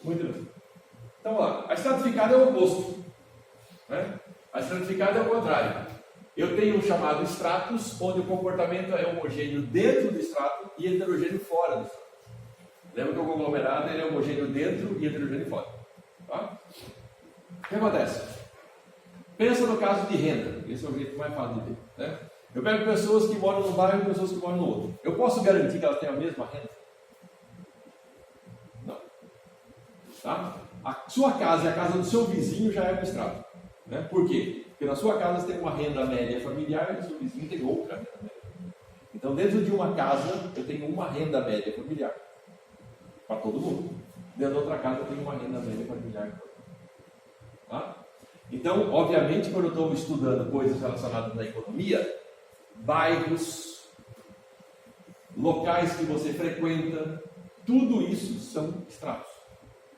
Muito bem. Então, vamos lá. A estratificada é o oposto. A estratificada é o contrário. Eu tenho um chamado estratos, onde o comportamento é homogêneo dentro do estrato e heterogêneo fora do estrato. Lembra que o conglomerado ele é homogêneo dentro e heterogêneo fora. Tá? O que acontece? Pensa no caso de renda. Esse é o jeito mais fácil de ver. Eu pego pessoas que moram num bairro e pessoas que moram no outro. Eu posso garantir que elas têm a mesma renda? Não. Tá? A sua casa e a casa do seu vizinho já é um estrato. Né? Por quê? Porque na sua casa você tem uma renda média familiar e no seu vizinho tem outra renda média. Então, dentro de uma casa, eu tenho uma renda média familiar para todo mundo. Dentro de outra casa, eu tenho uma renda média familiar para todo mundo. Tá? Então, obviamente, quando eu estou estudando coisas relacionadas à economia, bairros, locais que você frequenta, tudo isso são estratos.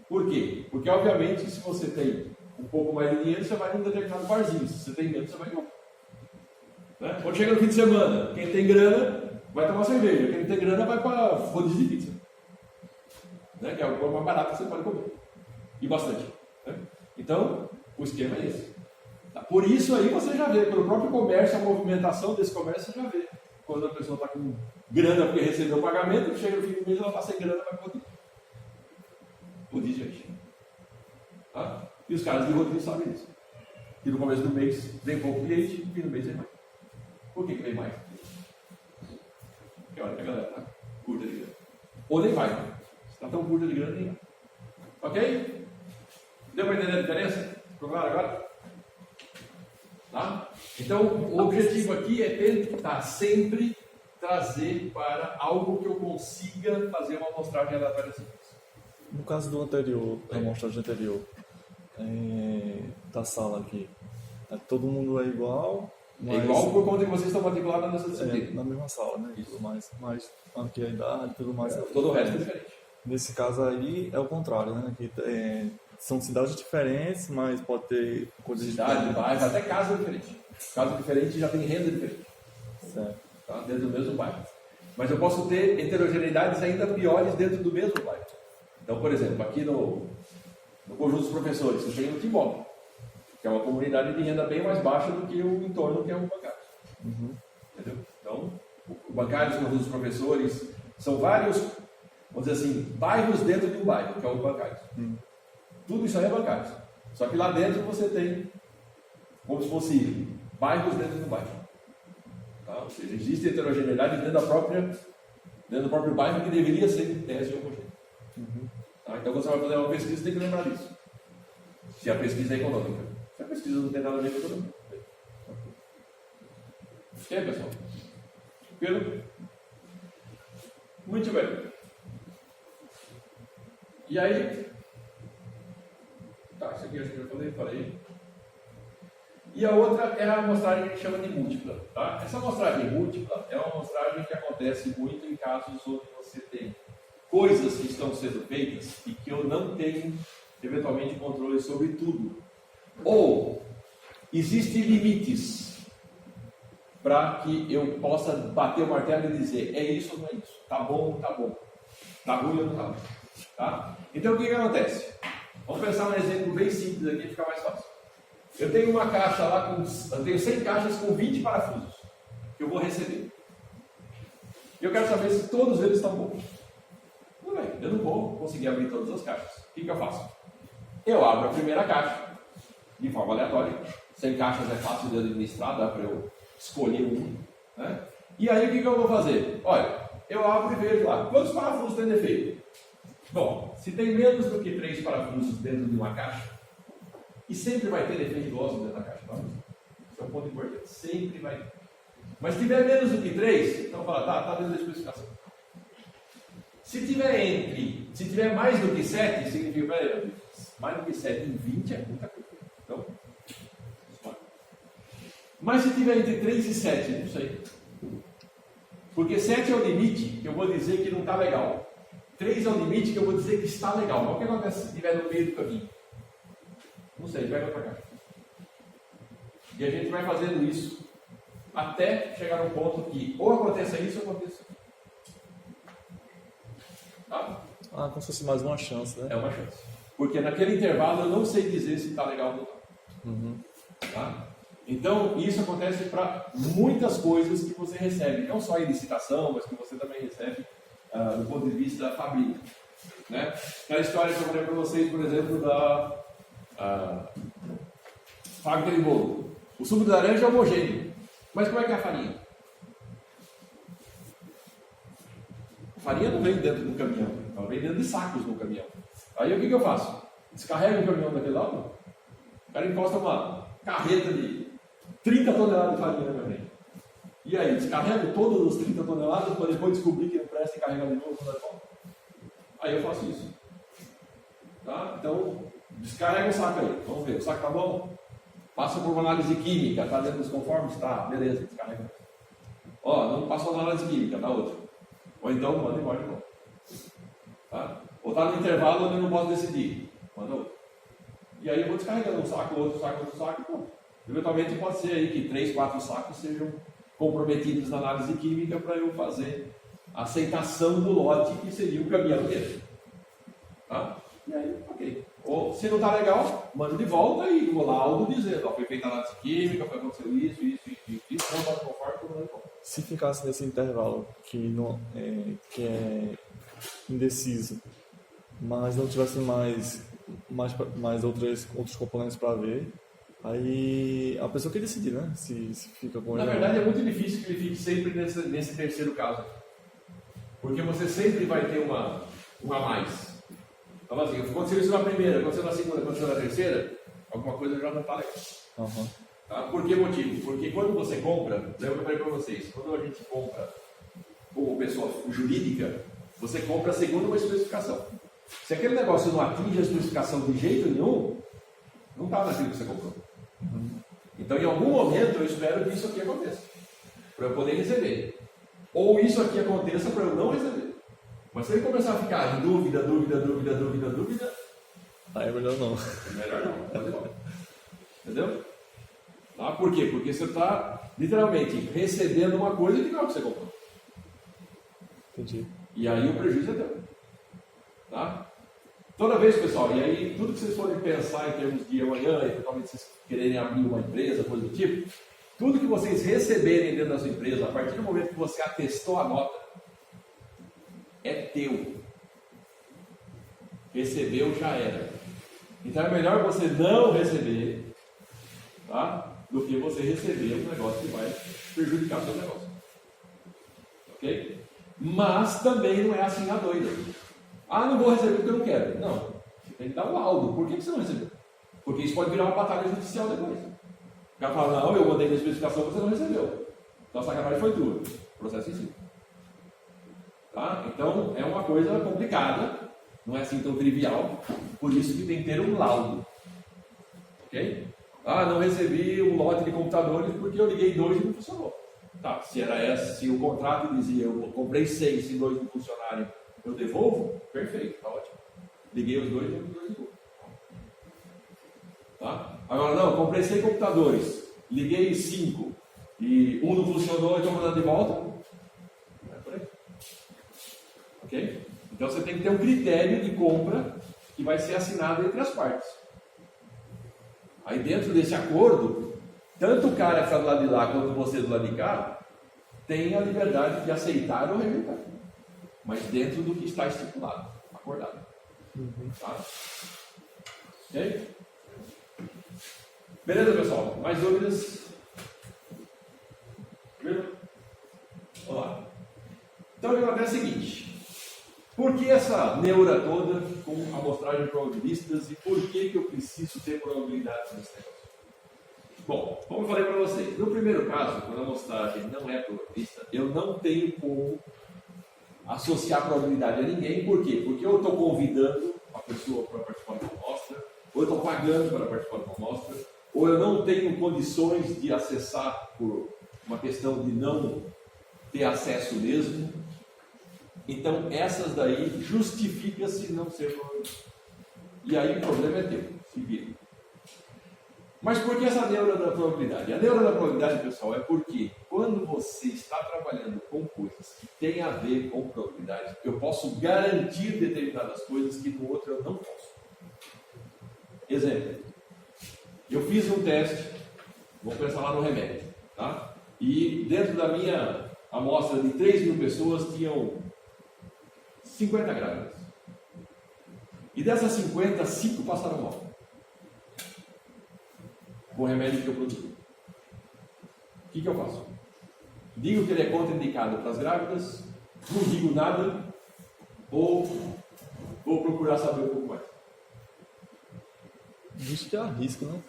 Por quê? Porque, obviamente, se você tem um pouco mais de dinheiro, você vai num determinado barzinho. Se você tem menos, você vai em outro. Né? Quando chega no fim de semana, quem tem grana vai tomar cerveja, quem não tem grana vai para rodízio de pizza. Né? Que é o coisa mais barato que você pode comer. E bastante. Né? Então, o esquema é esse. Tá? Por isso aí você já vê, pelo próprio comércio, a movimentação desse comércio você já vê. Quando a pessoa está com grana porque recebeu o pagamento, chega no fim do mês, ela está sem grana, vai poder. Rodízio, gente. Tá? E os caras de rodízio sabem isso. E no começo do mês vem pouco cliente, e no fim do mês vem mais. Por que vem mais? Porque olha que a galera está curta de grana. Ou nem vai. Se está tão curta de grana, nem vai. Ok? Deu para entender a diferença? Ficou claro agora? Tá? Então, o objetivo aqui é tentar sempre trazer para algo que eu consiga fazer uma amostragem aleatória assim. No caso do anterior, da amostragem anterior, da sala aqui, todo mundo é igual? É igual por conta que vocês estão matriculados nessa disciplina. Na mesma sala, né? Isso. Mas aqui a idade e tudo mais. Todo o resto é diferente. Nesse caso aí é o contrário, né? Que, são cidades diferentes, mas pode ter coisas cidade, bairro, até casa diferente. Casa diferente já tem renda diferente. Certo. Tá? Dentro do mesmo bairro. Mas eu posso ter heterogeneidades ainda piores dentro do mesmo bairro. Então, por exemplo, aqui no conjunto dos professores, você tem o Timóteo, que é uma comunidade de renda bem mais baixa do que o entorno que é o bancário. Uhum. Entendeu? Então, o bancário, o conjunto dos professores, são vários, vamos dizer assim, bairros dentro de um bairro, que é o bancário. Tudo isso aí é bancário. Só que lá dentro você tem, como se fosse bairros dentro do bairro. Tá? Ou seja, existe heterogeneidade dentro do próprio bairro que deveria ser em tese homogêneo. Tá? Então, quando você vai fazer uma pesquisa, você tem que lembrar disso. Se a pesquisa é econômica. Se a pesquisa não tem nada a ver com economia. Ok, pessoal? Tranquilo? Muito bem. E aí... Tá, isso aqui acho que eu falei. E a outra é a amostragem que a gente chama de múltipla. Tá? Essa amostragem múltipla é uma amostragem que acontece muito em casos onde você tem coisas que estão sendo feitas e que eu não tenho, eventualmente, controle sobre tudo. Ou existem limites para que eu possa bater o martelo e dizer é isso ou não é isso. Tá bom ou não tá bom. Tá ruim ou não tá ruim. Tá? Então, o que acontece? Vamos pensar num exemplo bem simples aqui, fica mais fácil. Eu tenho uma caixa lá, eu tenho 100 caixas com 20 parafusos que eu vou receber. Eu quero saber se todos eles estão bons. Tudo bem, eu não vou conseguir abrir todas as caixas. O que eu faço? Eu abro a primeira caixa, de forma aleatória. 100 caixas é fácil de administrar, dá para eu escolher um. Né? E aí o que eu vou fazer? Olha, eu abro e vejo lá, quantos parafusos tem defeito? Bom, se tem menos do que 3 parafusos dentro de uma caixa, e sempre vai ter defeituoso dentro da caixa, não? Isso é um ponto importante, sempre vai ter. Mas se tiver menos do que 3, então fala, tá dentro da especificação. Se tiver mais do que 7, significa, mais do que 7 em 20 é muita coisa. Então, mas se tiver entre 3 e 7, não sei. Porque 7 é o limite que eu vou dizer que não está legal. 3 é o limite que eu vou dizer que está legal. Mas o que acontece se estiver no meio do caminho? Não sei, pega para cá. E a gente vai fazendo isso até chegar num ponto que ou aconteça isso ou aconteça isso. Tá? Como se fosse mais uma chance, né? É uma chance. Porque naquele intervalo eu não sei dizer se está legal ou não está. Tá? Então, isso acontece para muitas coisas que você recebe. Não só em licitação, mas que você também recebe do ponto de vista fabril. Né? Aquela história que eu falei para vocês, por exemplo, da fábrica de bolo. O suco de laranja é homogêneo. Mas como é que é a farinha? A farinha não vem dentro do caminhão. Ela vem dentro de sacos no caminhão. Aí o que eu faço? Descarrego o caminhão daquele lado, o cara encosta uma carreta de 30 toneladas de farinha na minha frente. E aí, descarrego todas as 30 toneladas para depois descobrir que não presta e carregar de novo. Aí eu faço isso. Tá? Então, descarrega o saco aí. Vamos ver, o saco tá bom? Passa por uma análise química, tá dentro dos conformes? Tá, beleza, descarrega. Ó, não passou na análise química, tá outro. Ou então, manda embora de novo. Tá? Ou tá no intervalo onde eu não posso decidir. Manda outro. E aí eu vou descarregando um saco, outro saco e pronto. Eventualmente pode ser aí que 3, 4 sacos sejam comprometidos na análise química para eu fazer a aceitação do lote que seria o caminhão dele. Tá? E aí, ok. Ou se não está legal, manda de volta e o laudo dizendo, ó, foi feita análise química, foi aconteceu isso, não está conforme, tudo bem. Se ficasse nesse intervalo que é indeciso, mas não tivesse mais outros componentes para ver, aí a pessoa que decide, né? Se fica com ele. Na verdade, é muito difícil que ele fique sempre nesse terceiro caso. Porque você sempre vai ter uma a mais. Então, assim, aconteceu isso na primeira, aconteceu na segunda, aconteceu na terceira, alguma coisa já não está legal. Uhum. Tá? Por que motivo? Porque quando você compra, lembra que eu falei para vocês, quando a gente compra como pessoa jurídica, você compra segundo uma especificação. Se aquele negócio não atinge a especificação de jeito nenhum, não está naquilo que você comprou. Então, em algum momento, eu espero que isso aqui aconteça, para eu poder receber. Ou isso aqui aconteça para eu não receber. Mas se ele começar a ficar em dúvida, aí é melhor não. melhor não, pode ir embora. Entendeu? Tá? Por quê? Porque você está, literalmente, recebendo uma coisa que não é o que você comprou. Entendi. E aí o prejuízo é teu. Tá? Toda vez, pessoal, e aí tudo que vocês forem pensar em termos de amanhã, eventualmente vocês quererem abrir uma empresa, coisa do tipo, tudo que vocês receberem dentro da sua empresa, a partir do momento que você atestou a nota, é teu. Recebeu, já era. Então é melhor você não receber, tá? Do que você receber um negócio que vai prejudicar o seu negócio. Ok? Mas também não é assim a doida. Ah, não vou receber porque eu não quero. Não. Você tem que dar um laudo. Por que você não recebeu? Porque isso pode virar uma batalha judicial depois. O cara fala, não, eu mandei na especificação e você não recebeu. Então a sacanagem foi tua. Processo em si. Tá? Então é uma coisa complicada. Não é assim tão trivial. Por isso que tem que ter um laudo. Ok? Ah, não recebi um lote de computadores porque eu liguei 2 e não funcionou. Tá, se o contrato dizia eu comprei 6, se 2 não funcionarem, eu devolvo? Perfeito, tá ótimo. Liguei os 2 e os 2 devolvo. Tá? Agora não, comprei 100 computadores, liguei 5 e um não funcionou e estou mandando de volta. Não é por aí. Ok? Então você tem que ter um critério de compra que vai ser assinado entre as partes. Aí dentro desse acordo, tanto o cara que está do lado de lá quanto você do lado de cá tem a liberdade de aceitar ou rejeitar. Mas dentro do que está estipulado, acordado. Tá? Ok? Beleza, pessoal? Mais dúvidas? Vamos lá. Então o que acontece é o seguinte. Por que essa neura toda com amostragem de probabilistas e por que eu preciso ter probabilidades nesse negócio? Bom, como eu falei para vocês, no primeiro caso, quando a amostragem não é probabilista, eu não tenho como associar probabilidade a ninguém. Por quê? Porque eu estou convidando a pessoa para participar de uma amostra, ou eu estou pagando para participar de uma amostra, ou eu não tenho condições de acessar por uma questão de não ter acesso mesmo. Então, essas daí justifica-se não ser probabilista. E aí o problema é teu, se vira. Mas por que essa neura da probabilidade? A neura da probabilidade, pessoal, é porque quando você está trabalhando com coisas que têm a ver com probabilidade, eu posso garantir determinadas coisas que no outro eu não posso. Exemplo, eu fiz um teste, vamos pensar lá no remédio, tá? E dentro da minha amostra de 3.000 pessoas tinham 50 grávidas. E dessas 50, 5 passaram mal. Com o remédio que eu produzi. O que eu faço? Digo que ele é contraindicado para as grávidas, não digo nada, ou vou procurar saber um pouco mais. Diz que é arrisco, não?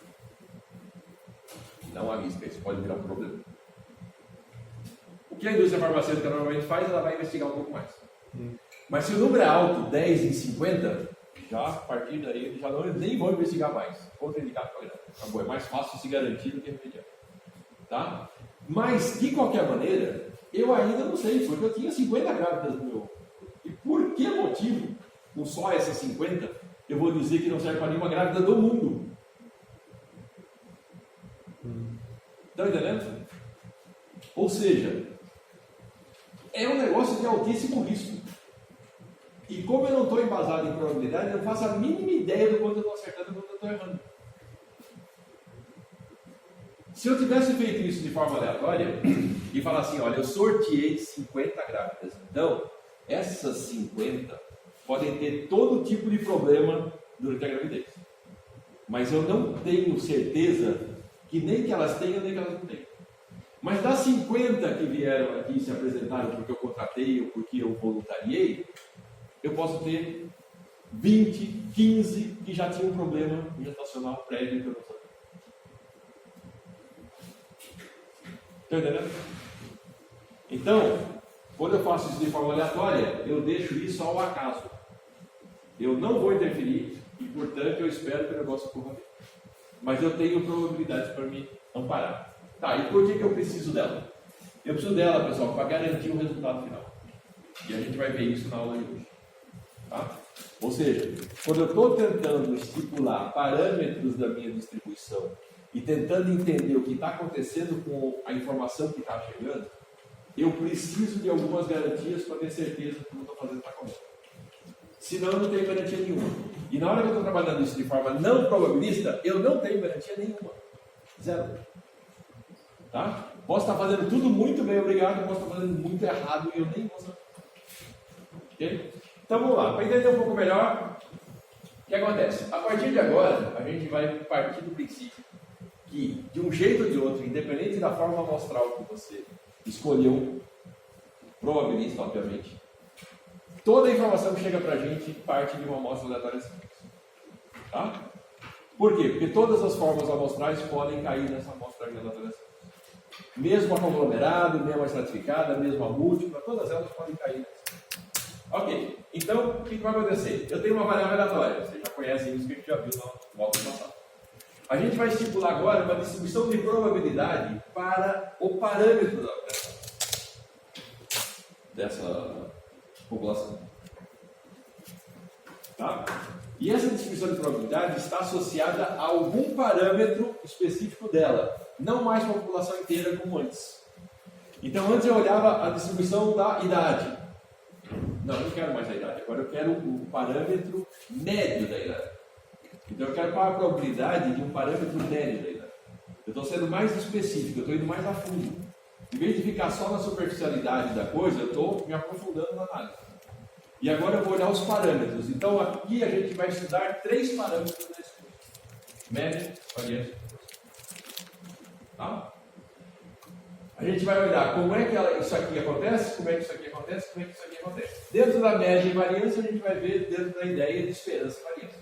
Não arrisca, isso pode virar um problema. O que a indústria farmacêutica normalmente faz, ela vai investigar um pouco mais. Mas se o número é alto, 10 em 50, já a partir daí eles já não, nem vão investigar mais. Contraindicado para grave. Acabou, é mais fácil se garantir do que remediar. Tá? Mas, de qualquer maneira, eu ainda não sei, porque eu tinha 50 grávidas no meu. E por que motivo, com só essas 50, eu vou dizer que não serve para nenhuma grávida do mundo? Estão entendendo? Ou seja, é um negócio de altíssimo risco. E como eu não estou embasado em probabilidade, eu não faço a mínima ideia do quanto eu estou acertando e do quanto eu estou errando. Se eu tivesse feito isso de forma aleatória e falar assim, olha, eu sorteei 50 grávidas, então essas 50 podem ter todo tipo de problema durante a gravidez. Mas eu não tenho certeza que nem que elas tenham, nem que elas não tenham. Mas das 50 que vieram aqui e se apresentaram porque eu contratei ou porque eu voluntariei, eu posso ter 20, 15 que já tinham um problema gestacional prévio que eu não sabia. Está entendendo? Então, quando eu faço isso de forma aleatória, eu deixo isso ao acaso. Eu não vou interferir e, portanto, eu espero que o negócio corra bem. Mas eu tenho probabilidades para me amparar. Tá, e por que eu preciso dela? Eu preciso dela, pessoal, para garantir o resultado final. E a gente vai ver isso na aula de hoje. Tá? Ou seja, quando eu estou tentando estipular parâmetros da minha distribuição e tentando entender o que está acontecendo com a informação que está chegando, eu preciso de algumas garantias para ter certeza que o que eu estou fazendo está correto. Senão eu não tenho garantia nenhuma. E na hora que eu estou trabalhando isso de forma não probabilista, eu não tenho garantia nenhuma. Zero. Tá? Posso estar fazendo tudo muito bem, obrigado, posso estar fazendo muito errado e eu nem vou saber. Ok? Então vamos lá, para entender um pouco melhor, o que acontece? A partir de agora, a gente vai partir do princípio que, de um jeito ou de outro, independente da forma amostral que você escolheu, probabilista, obviamente, toda a informação que chega para a gente parte de uma amostra aleatória simples. Tá? Por quê? Porque todas as formas amostrais podem cair nessa amostra aleatória simples. Mesmo a conglomerado, mesmo a estratificada, mesmo a múltipla, todas elas podem cair nessa. Ok, então o que vai acontecer? Eu tenho uma variável aleatória, vocês já conhecem isso que a gente já viu na volta passada. A gente vai estipular agora uma distribuição de probabilidade para o parâmetro dessa população. Tá? E essa distribuição de probabilidade está associada a algum parâmetro específico dela, não mais para a população inteira como antes. Então antes eu olhava a distribuição da idade. Não, eu não quero mais a idade, agora eu quero o parâmetro médio da idade. Então eu quero qual a probabilidade de um parâmetro médio da idade. Eu estou sendo mais específico, eu estou indo mais a fundo. Em vez de ficar só na superficialidade da coisa, eu estou me aprofundando na análise. E agora eu vou olhar os parâmetros. Então aqui a gente vai estudar 3 parâmetros nesse curso. Média, variância e proporção. Tá? A gente vai olhar como é que isso aqui acontece, como é que isso aqui acontece, como é que isso aqui acontece. Dentro da média e variância, a gente vai ver dentro da ideia de esperança e variância.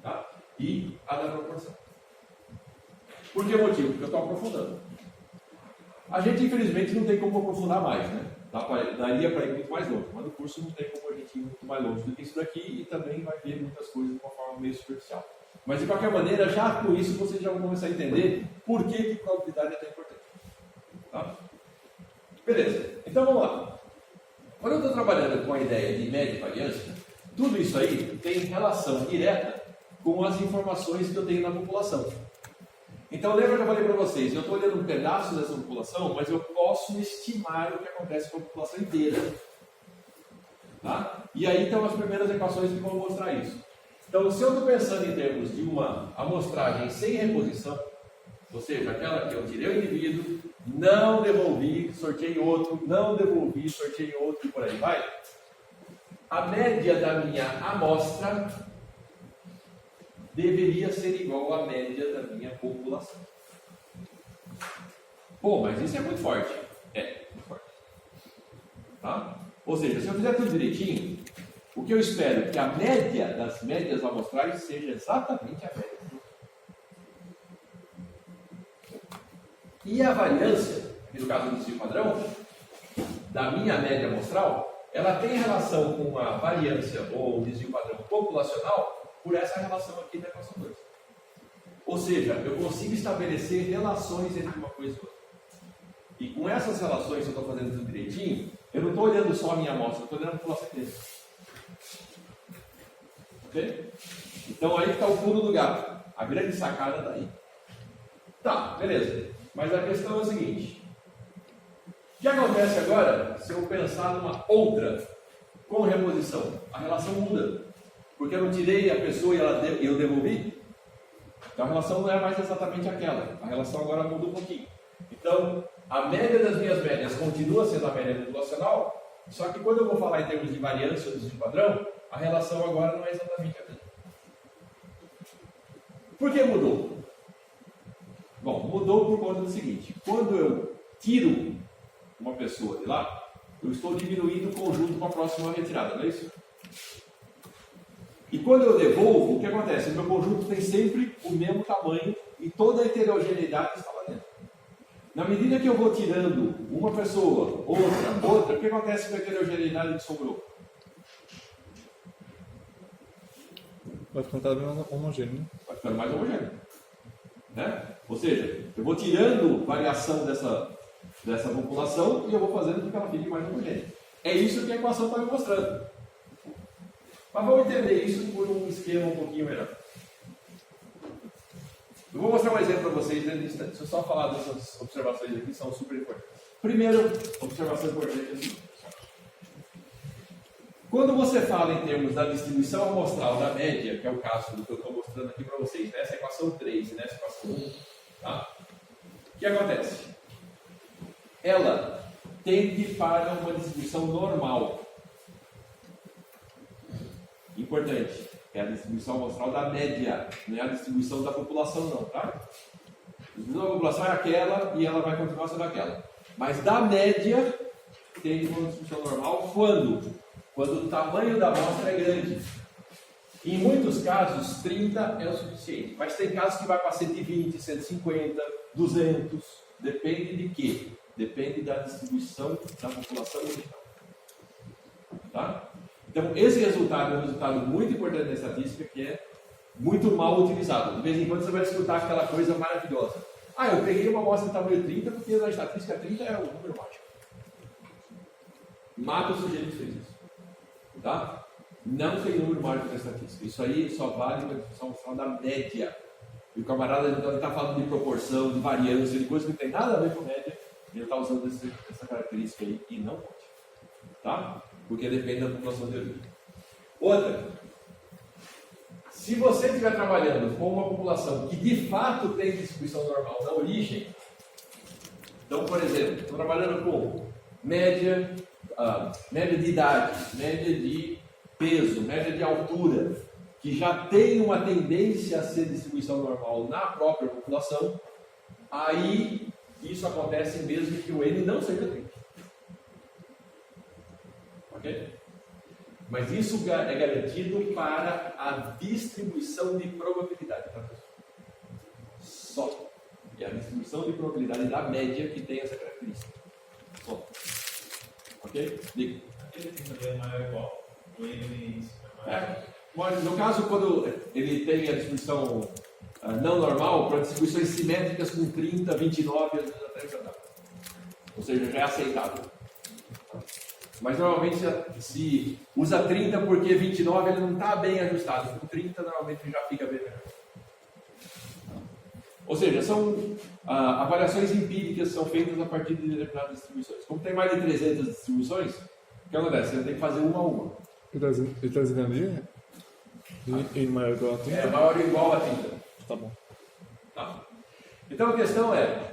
Tá? E a da proporção. Por que motivo? Porque eu estou aprofundando. A gente, infelizmente, não tem como aprofundar mais, né? Daria para ir muito mais longe, mas no curso não tem como a gente ir muito mais longe do que isso daqui e também vai ver muitas coisas de uma forma meio superficial. Mas, de qualquer maneira, já com isso, vocês já vão começar a entender por que probabilidade é tão importante. Tá? Beleza, então vamos lá. Quando eu estou trabalhando com a ideia de média e variância, tudo isso aí tem relação direta com as informações que eu tenho na população. Então lembra que eu falei para vocês, eu estou olhando um pedaço dessa população, mas eu posso estimar o que acontece com a população inteira. Tá? E aí estão as primeiras equações que vão mostrar isso. Então se eu estou pensando em termos de uma amostragem sem reposição, ou seja, aquela que eu tirei o indivíduo, não devolvi, sorteei outro, não devolvi, sorteei outro e por aí vai. A média da minha amostra deveria ser igual à média da minha população. Pô, mas isso é muito forte. É, muito forte. Tá? Ou seja, se eu fizer tudo direitinho, O que eu espero é que a média das médias amostrais seja exatamente a média. E a variância, aqui no caso do desvio padrão, da minha média amostral, ela tem relação com a variância ou o desvio padrão populacional por essa relação aqui da equação 2. Ou seja, eu consigo estabelecer relações entre uma coisa e outra. E com essas relações, se eu estou fazendo tudo direitinho, eu não estou olhando só a minha amostra, eu estou olhando a população inteira. Ok? Então aí está o pulo do gato. A grande sacada daí. Tá, beleza. Mas a questão é o seguinte. O que acontece agora se eu pensar numa outra com reposição? A relação muda. Porque eu não tirei a pessoa e eu devolvi. Então a relação não é mais exatamente aquela. A relação agora muda um pouquinho. Então, a média das minhas médias continua sendo a média populacional, só que quando eu vou falar em termos de variância ou desvio padrão, a relação agora não é exatamente a mesma. Por que mudou? Bom, mudou por conta do seguinte: quando eu tiro uma pessoa de lá, eu estou diminuindo o conjunto para a próxima retirada, não é isso? E quando eu devolvo, o que acontece? O meu conjunto tem sempre o mesmo tamanho e toda a heterogeneidade está lá dentro. Na medida que eu vou tirando uma pessoa, outra, o que acontece com a heterogeneidade que sobrou? Vai ficando bem homogêneo, né? Vai ficando mais homogêneo. Né? Ou seja, eu vou tirando variação dessa população e eu vou fazendo com que ela fique mais homogênea. É isso que a equação está me mostrando. Mas vamos entender isso por um esquema um pouquinho melhor. Eu vou mostrar um exemplo para vocês dentro do instante. Deixa eu só falar dessas observações aqui, que são super importantes. Primeiro, observação importante aqui. Quando você fala em termos da distribuição amostral da média, que é o caso do que eu estou mostrando aqui para vocês, nessa equação 3 e nessa equação 1, tá? O que acontece? Ela tende para uma distribuição normal. Importante, é a distribuição amostral da média, não é a distribuição da população não, tá? A distribuição da população é aquela e ela vai continuar sendo aquela. Mas da média, tem uma distribuição normal quando o tamanho da amostra é grande. Em muitos casos, 30 é o suficiente, mas tem casos que vai para 120, 150, 200, depende de quê? Depende da distribuição da população original. Tá? Então, esse resultado é um resultado muito importante da estatística, que é muito mal utilizado. De vez em quando você vai escutar aquela coisa maravilhosa. Ah, eu peguei uma amostra de tamanho 30 porque na estatística 30 é o número mágico. Mata o sujeito que fez isso. Tá? Não tem número mágico na estatística. Isso aí só vale para a distribuição da média. E o camarada está falando de proporção, de variância, de coisa que não tem nada a ver com média. Ele está usando essa característica aí e não pode. Tá? Porque depende da população de origem. Outra, se você estiver trabalhando com uma população que de fato tem distribuição normal na origem, então, por exemplo, estou trabalhando com média de idade, média de peso, média de altura, que já tem uma tendência a ser distribuição normal na própria população, aí isso acontece mesmo que o N não seja 30. Ok? Mas isso é garantido para a distribuição de probabilidade. Tá? Só. É a distribuição de probabilidade da média que tem essa característica. Só. Ok? Diga. Aquele que é maior ou igual. O N é maior. No caso, quando ele tem a distribuição não normal, para distribuições simétricas com 30, 29, às vezes até já dá. Ou seja, já é aceitável. Mas normalmente se usa 30 porque 29 ele não está bem ajustado. Com 30 normalmente já fica bem melhor. Ou seja, são avaliações empíricas são feitas a partir de determinadas distribuições. Como tem mais de 300 distribuições, o que acontece? Você tem que fazer uma a uma. Ele está dizendo ali? N maior ou igual a 30? É maior ou igual a 30. Tá bom. Tá? Então a questão é,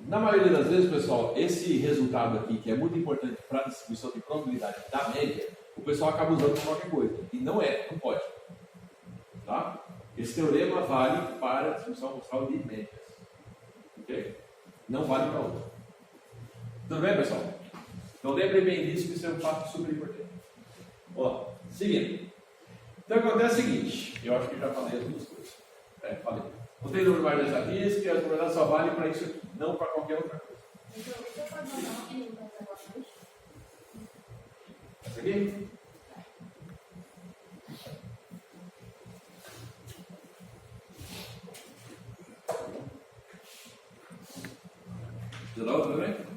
na maioria das vezes, pessoal, esse resultado aqui, que é muito importante para a distribuição de probabilidade da média, o pessoal acaba usando para qualquer coisa. E não pode. Tá? Esse teorema vale para a distribuição amostral de médias. Ok? Não vale para outra. Tudo bem, pessoal? Então lembrem bem disso, que isso é um fato super importante. Ó, Seguindo. Então acontece o seguinte, eu acho que já falei as duas coisas. Falei. Não tem número mais de estatística e as probabilidades só valem para isso aqui, não para qualquer outra coisa. Então, isso pode mandar N para essa dois? Essa aqui? Precisa da outra também?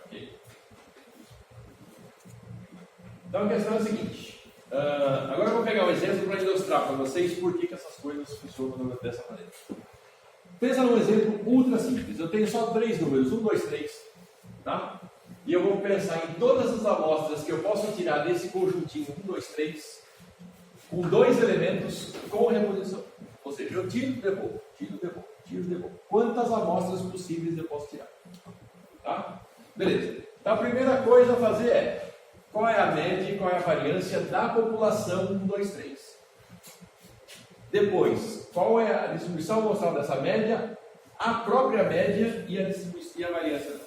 Ok. Então a questão é a seguinte. Agora eu vou pegar um exemplo para ilustrar para vocês por que essas coisas funcionam dessa maneira. Pensa num exemplo ultra simples. Eu tenho só 3 números, 1, 2, 3. Tá? E eu vou pensar em todas as amostras que eu posso tirar desse conjuntinho 1, 2, 3, com 2 elementos com reposição. Ou seja, eu tiro, devolvo, tiro, devolvo, tiro, devolvo. Quantas amostras possíveis eu posso tirar? Tá? Beleza. Então a primeira coisa a fazer é: qual é a média e qual é a variância da população 1, 2, 3? Depois, qual é a distribuição amostral dessa média, a própria média e a variância dela?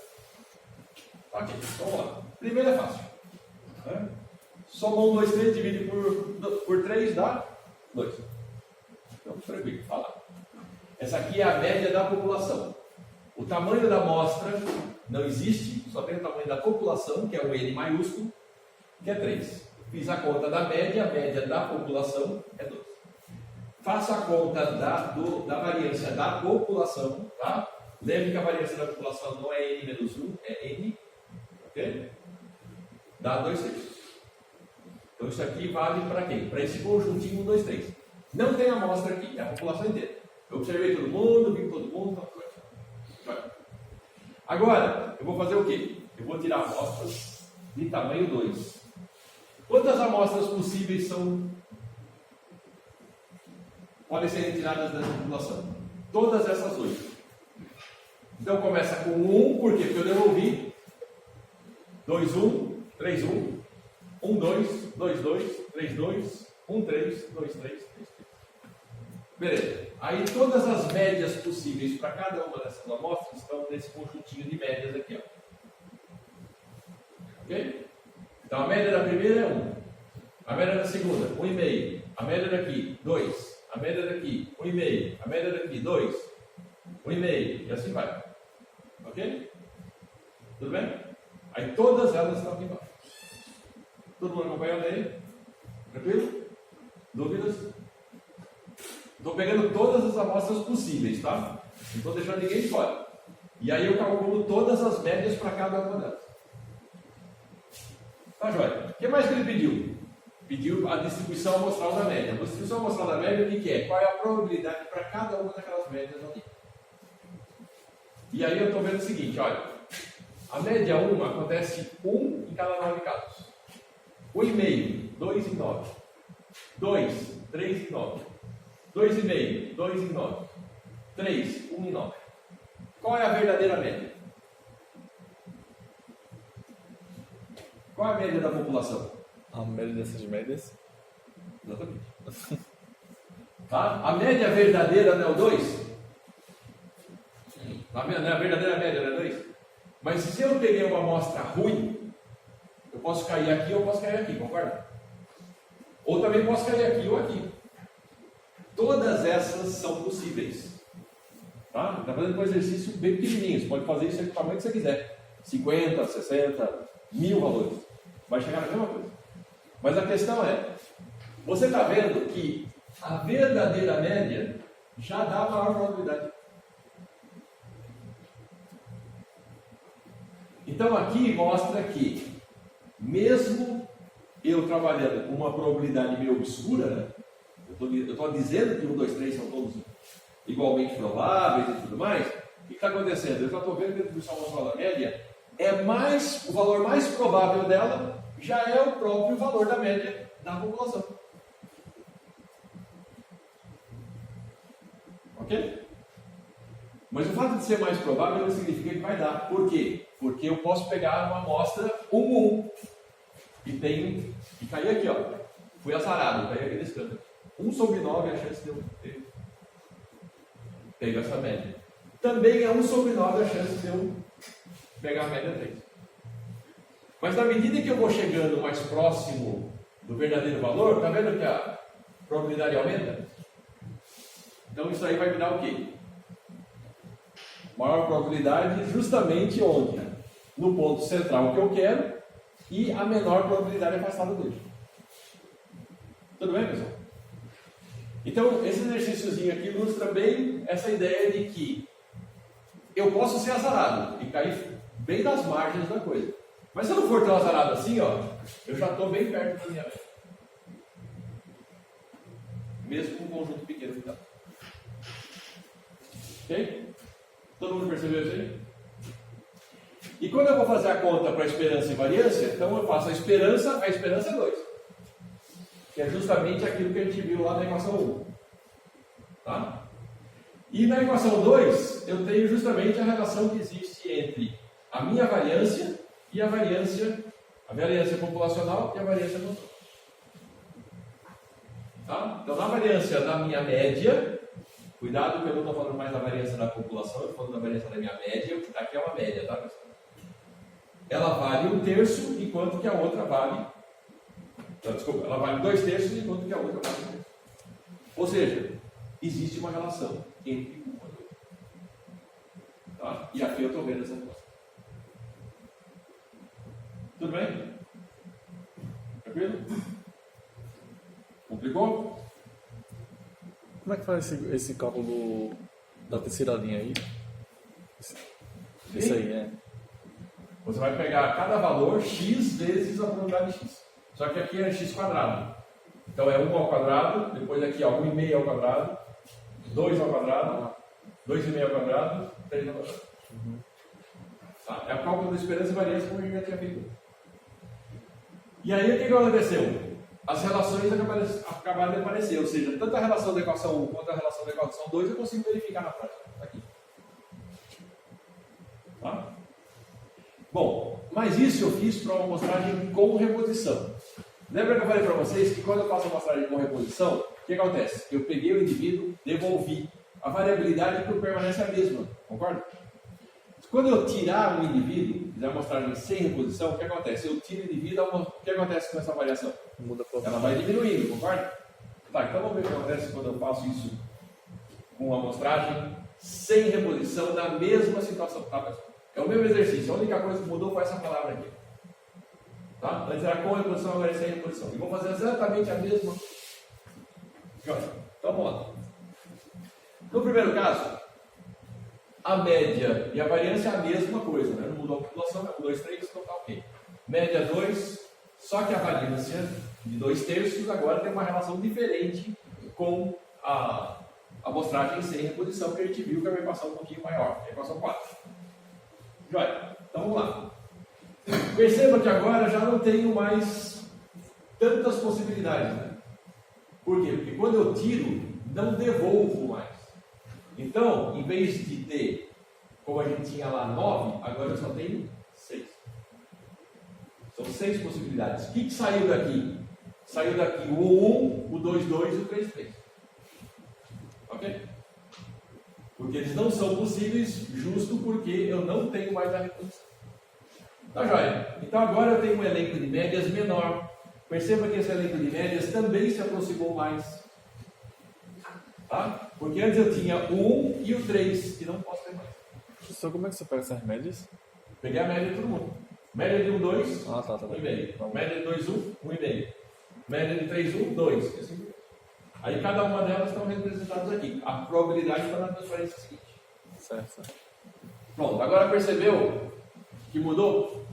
Ok, vamos lá. Primeiro é fácil. Soma 1, 2, 3, divide por 3, dá 2. Então, tranquilo, fala. Essa aqui é a média da população. O tamanho da amostra não existe, só tem o tamanho da população, que é o N maiúsculo, que é 3. Fiz a conta da média, a média da população é 2. Faço a conta da variância da população, tá? Lembre que a variância da população não é N menos 1, é N, ok? Dá 2 terços. Então isso aqui vale para quem? Para esse conjuntinho 1, 2, 3. Não tem amostra aqui, é a população inteira. Eu observei todo mundo, vi todo mundo, agora, eu vou fazer o quê? Eu vou tirar amostras de tamanho 2. Quantas amostras possíveis podem ser retiradas dessa população? Todas essas 8. Então começa com 1, por quê? Porque eu devolvi 2, 1, 3, 1, 1, 2, 2, 2, 3, 2, 1, 3, 2, 3, 3, 3. Beleza. Aí todas as médias possíveis para cada uma dessas amostras estão nesse conjuntinho de médias aqui, ó. Ok? Então a média da primeira é 1. A média da segunda, 1,5. A média daqui, 2. A média daqui, 1,5. A média daqui, 2. 1,5. E assim vai. Ok? Tudo bem? Aí todas elas estão aqui embaixo. Todo mundo acompanhando aí? Tranquilo? Dúvidas? Estou pegando todas as amostras possíveis, tá? Não estou deixando ninguém de fora. E aí eu calculo todas as médias para cada uma delas. Tá, joia? O que mais que ele pediu? Pediu a distribuição amostral da média. A distribuição amostral da média, o que é? Qual é a probabilidade para cada uma daquelas médias ali? E aí eu estou vendo o seguinte, olha. A média 1 acontece 1 em cada 9 casos. 1,5, 2 em 9. 2, 3 em 9. 2,5, 2 em 9. 3, 1 em 9. Qual é a verdadeira média? Qual é a média da população? A média dessas médias? Exatamente. Tá? A média verdadeira não é o 2? Não é a verdadeira média, não é 2? Mas se eu peguei uma amostra ruim, eu posso cair aqui ou posso cair aqui, concorda? Ou também posso cair aqui ou aqui. Todas essas são possíveis. Tá? Está fazendo um exercício bem pequenininho. Você pode fazer isso do tamanho que você quiser. 50, 60, 1000 valores. Vai chegar na mesma coisa. Mas a questão é, você está vendo que a verdadeira média já dá a maior probabilidade. Então aqui mostra que, mesmo eu trabalhando com uma probabilidade meio obscura, né? Eu estou dizendo que 1, 2, 3 são todos igualmente prováveis e tudo mais. O que está acontecendo? Eu já estou vendo que a distribuição amostral da média o valor mais provável dela já é o próprio valor da média da população. Ok? Mas o fato de ser mais provável não significa que vai dar. Por quê? Porque eu posso pegar uma amostra 1, e cair aqui, ó. Fui azarado, caí aqui nesse canto. 1 sobre 9 a chance de eu ter pego essa média. Também é 1 sobre 9 a chance de eu pegar a média 3. Mas na medida que eu vou chegando mais próximo do verdadeiro valor, está vendo que a probabilidade aumenta? Então isso aí vai me dar o quê? Maior probabilidade justamente onde? No ponto central que eu quero e a menor probabilidade afastada dele. Tudo bem, pessoal? Então, esse exercíciozinho aqui ilustra bem essa ideia de que eu posso ser azarado e cair bem nas margens da coisa. Mas se eu não for tão azarado assim, ó, eu já estou bem perto da minha meta. Mesmo com um conjunto pequeno de dados. Ok? Todo mundo percebeu isso aí? E quando eu vou fazer a conta para esperança e variância, então eu faço a esperança é 2. Que é justamente aquilo que a gente viu lá na equação 1. Tá? E na equação 2, eu tenho justamente a relação que existe entre a minha variância e a variância populacional e a variância total. Tá? Então, na variância da minha média, cuidado que eu não estou falando mais da variância da população, eu estou falando da variância da minha média, o que está aqui é uma média, tá, pessoal? Ela vale 1/3, enquanto que a outra vale... Desculpa, ela vale 2/3, enquanto que a outra vale 1/3. Ou seja, existe uma relação entre uma e outra. Tá? E aqui eu estou vendo essa relação. Tudo bem? Tranquilo? Complicou? Como é que faz esse cálculo da terceira linha aí? Isso aí, é. Você vai pegar cada valor x vezes a probabilidade de x. Só que aqui é x quadrado. Então é 1 ao quadrado, depois aqui 1,5 ao quadrado, 2 ao quadrado, 2,5 ao quadrado, 3 ao quadrado. Tá? É o cálculo da esperança e variância como a gente já tinha feito. E aí o que aconteceu? As relações acabaram de aparecer, ou seja, tanto a relação da equação 1 quanto a relação da equação 2 eu consigo verificar na prática. Aqui. Tá? Bom, mas isso eu fiz para uma amostragem com reposição. Lembra que eu falei para vocês que quando eu faço uma amostragem com reposição, o que acontece? Eu peguei o indivíduo, devolvi. A variabilidade permanece a mesma, concorda? Quando eu tirar um indivíduo, fizer uma amostragem sem reposição, o que acontece? Eu tiro o indivíduo, o que acontece com essa variação? Muda a Ela vai diminuindo, concorda? Tá, então vamos ver o que acontece quando eu faço isso com uma amostragem sem reposição da mesma situação, tá, pessoal? É o mesmo exercício, a única coisa que mudou foi essa palavra aqui. Tá? Antes era com reposição, agora é sem reposição. E vou fazer exatamente a mesma coisa. Então vamos lá. No primeiro caso, a média e a variância é a mesma coisa, né? Não mudou a população, é 1, 2, 3, então tá ok. Média 2, só que a variância de 2/3 agora tem uma relação diferente com a amostragem sem reposição, que a gente viu que vai passar um pouquinho maior, a equação 4. Joia, então vamos lá. Perceba que agora já não tenho mais tantas possibilidades, né? Por quê? Porque quando eu tiro, não devolvo mais. Então, em vez de ter, como a gente tinha lá 9, agora eu só tenho 6. São 6 possibilidades. O que saiu daqui? Saiu daqui o 1, o 2, 2 e o 3, 3. Ok? Porque eles não são possíveis justo porque eu não tenho mais a reposição. Tá joia? Então agora eu tenho um elenco de médias menor. Perceba que esse elenco de médias também se aproximou mais. Tá? Porque antes eu tinha o 1 e o 3, que não posso ter mais. Só como é que você pega essas médias? Peguei a média de todo mundo. Média de 1, 2, Ah, tá. 1,5. Média de 2, 1, 1,5. Média de 3, 1, 2. E assim por diante. Aí cada uma delas estão representadas aqui. A probabilidade está na transferência seguinte. Certo. Pronto, agora percebeu que mudou?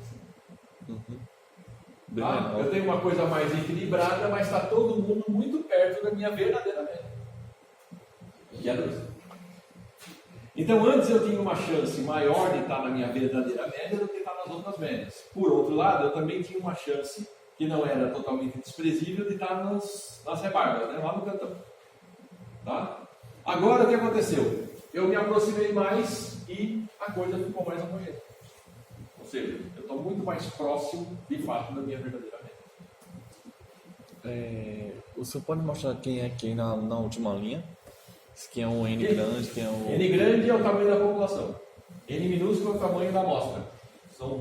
Bem Tá? menor. Eu tenho uma coisa mais equilibrada, mas está todo mundo muito perto da minha verdadeira média. Que é 2. Então antes eu tinha uma chance maior de estar na minha verdadeira média do que estar nas outras médias. Por outro lado, eu também tinha uma chance que não era totalmente desprezível de estar nas rebarbas, né? Lá no cantão. Tá? Agora o que aconteceu? Eu me aproximei mais e a coisa ficou mais homogênea. Ou seja, eu estou muito mais próximo de fato da minha verdadeira média. O senhor pode mostrar quem é quem na última linha? Quem é o N grande, quem é o... N grande é o tamanho da população. N minúsculo é o tamanho da amostra. São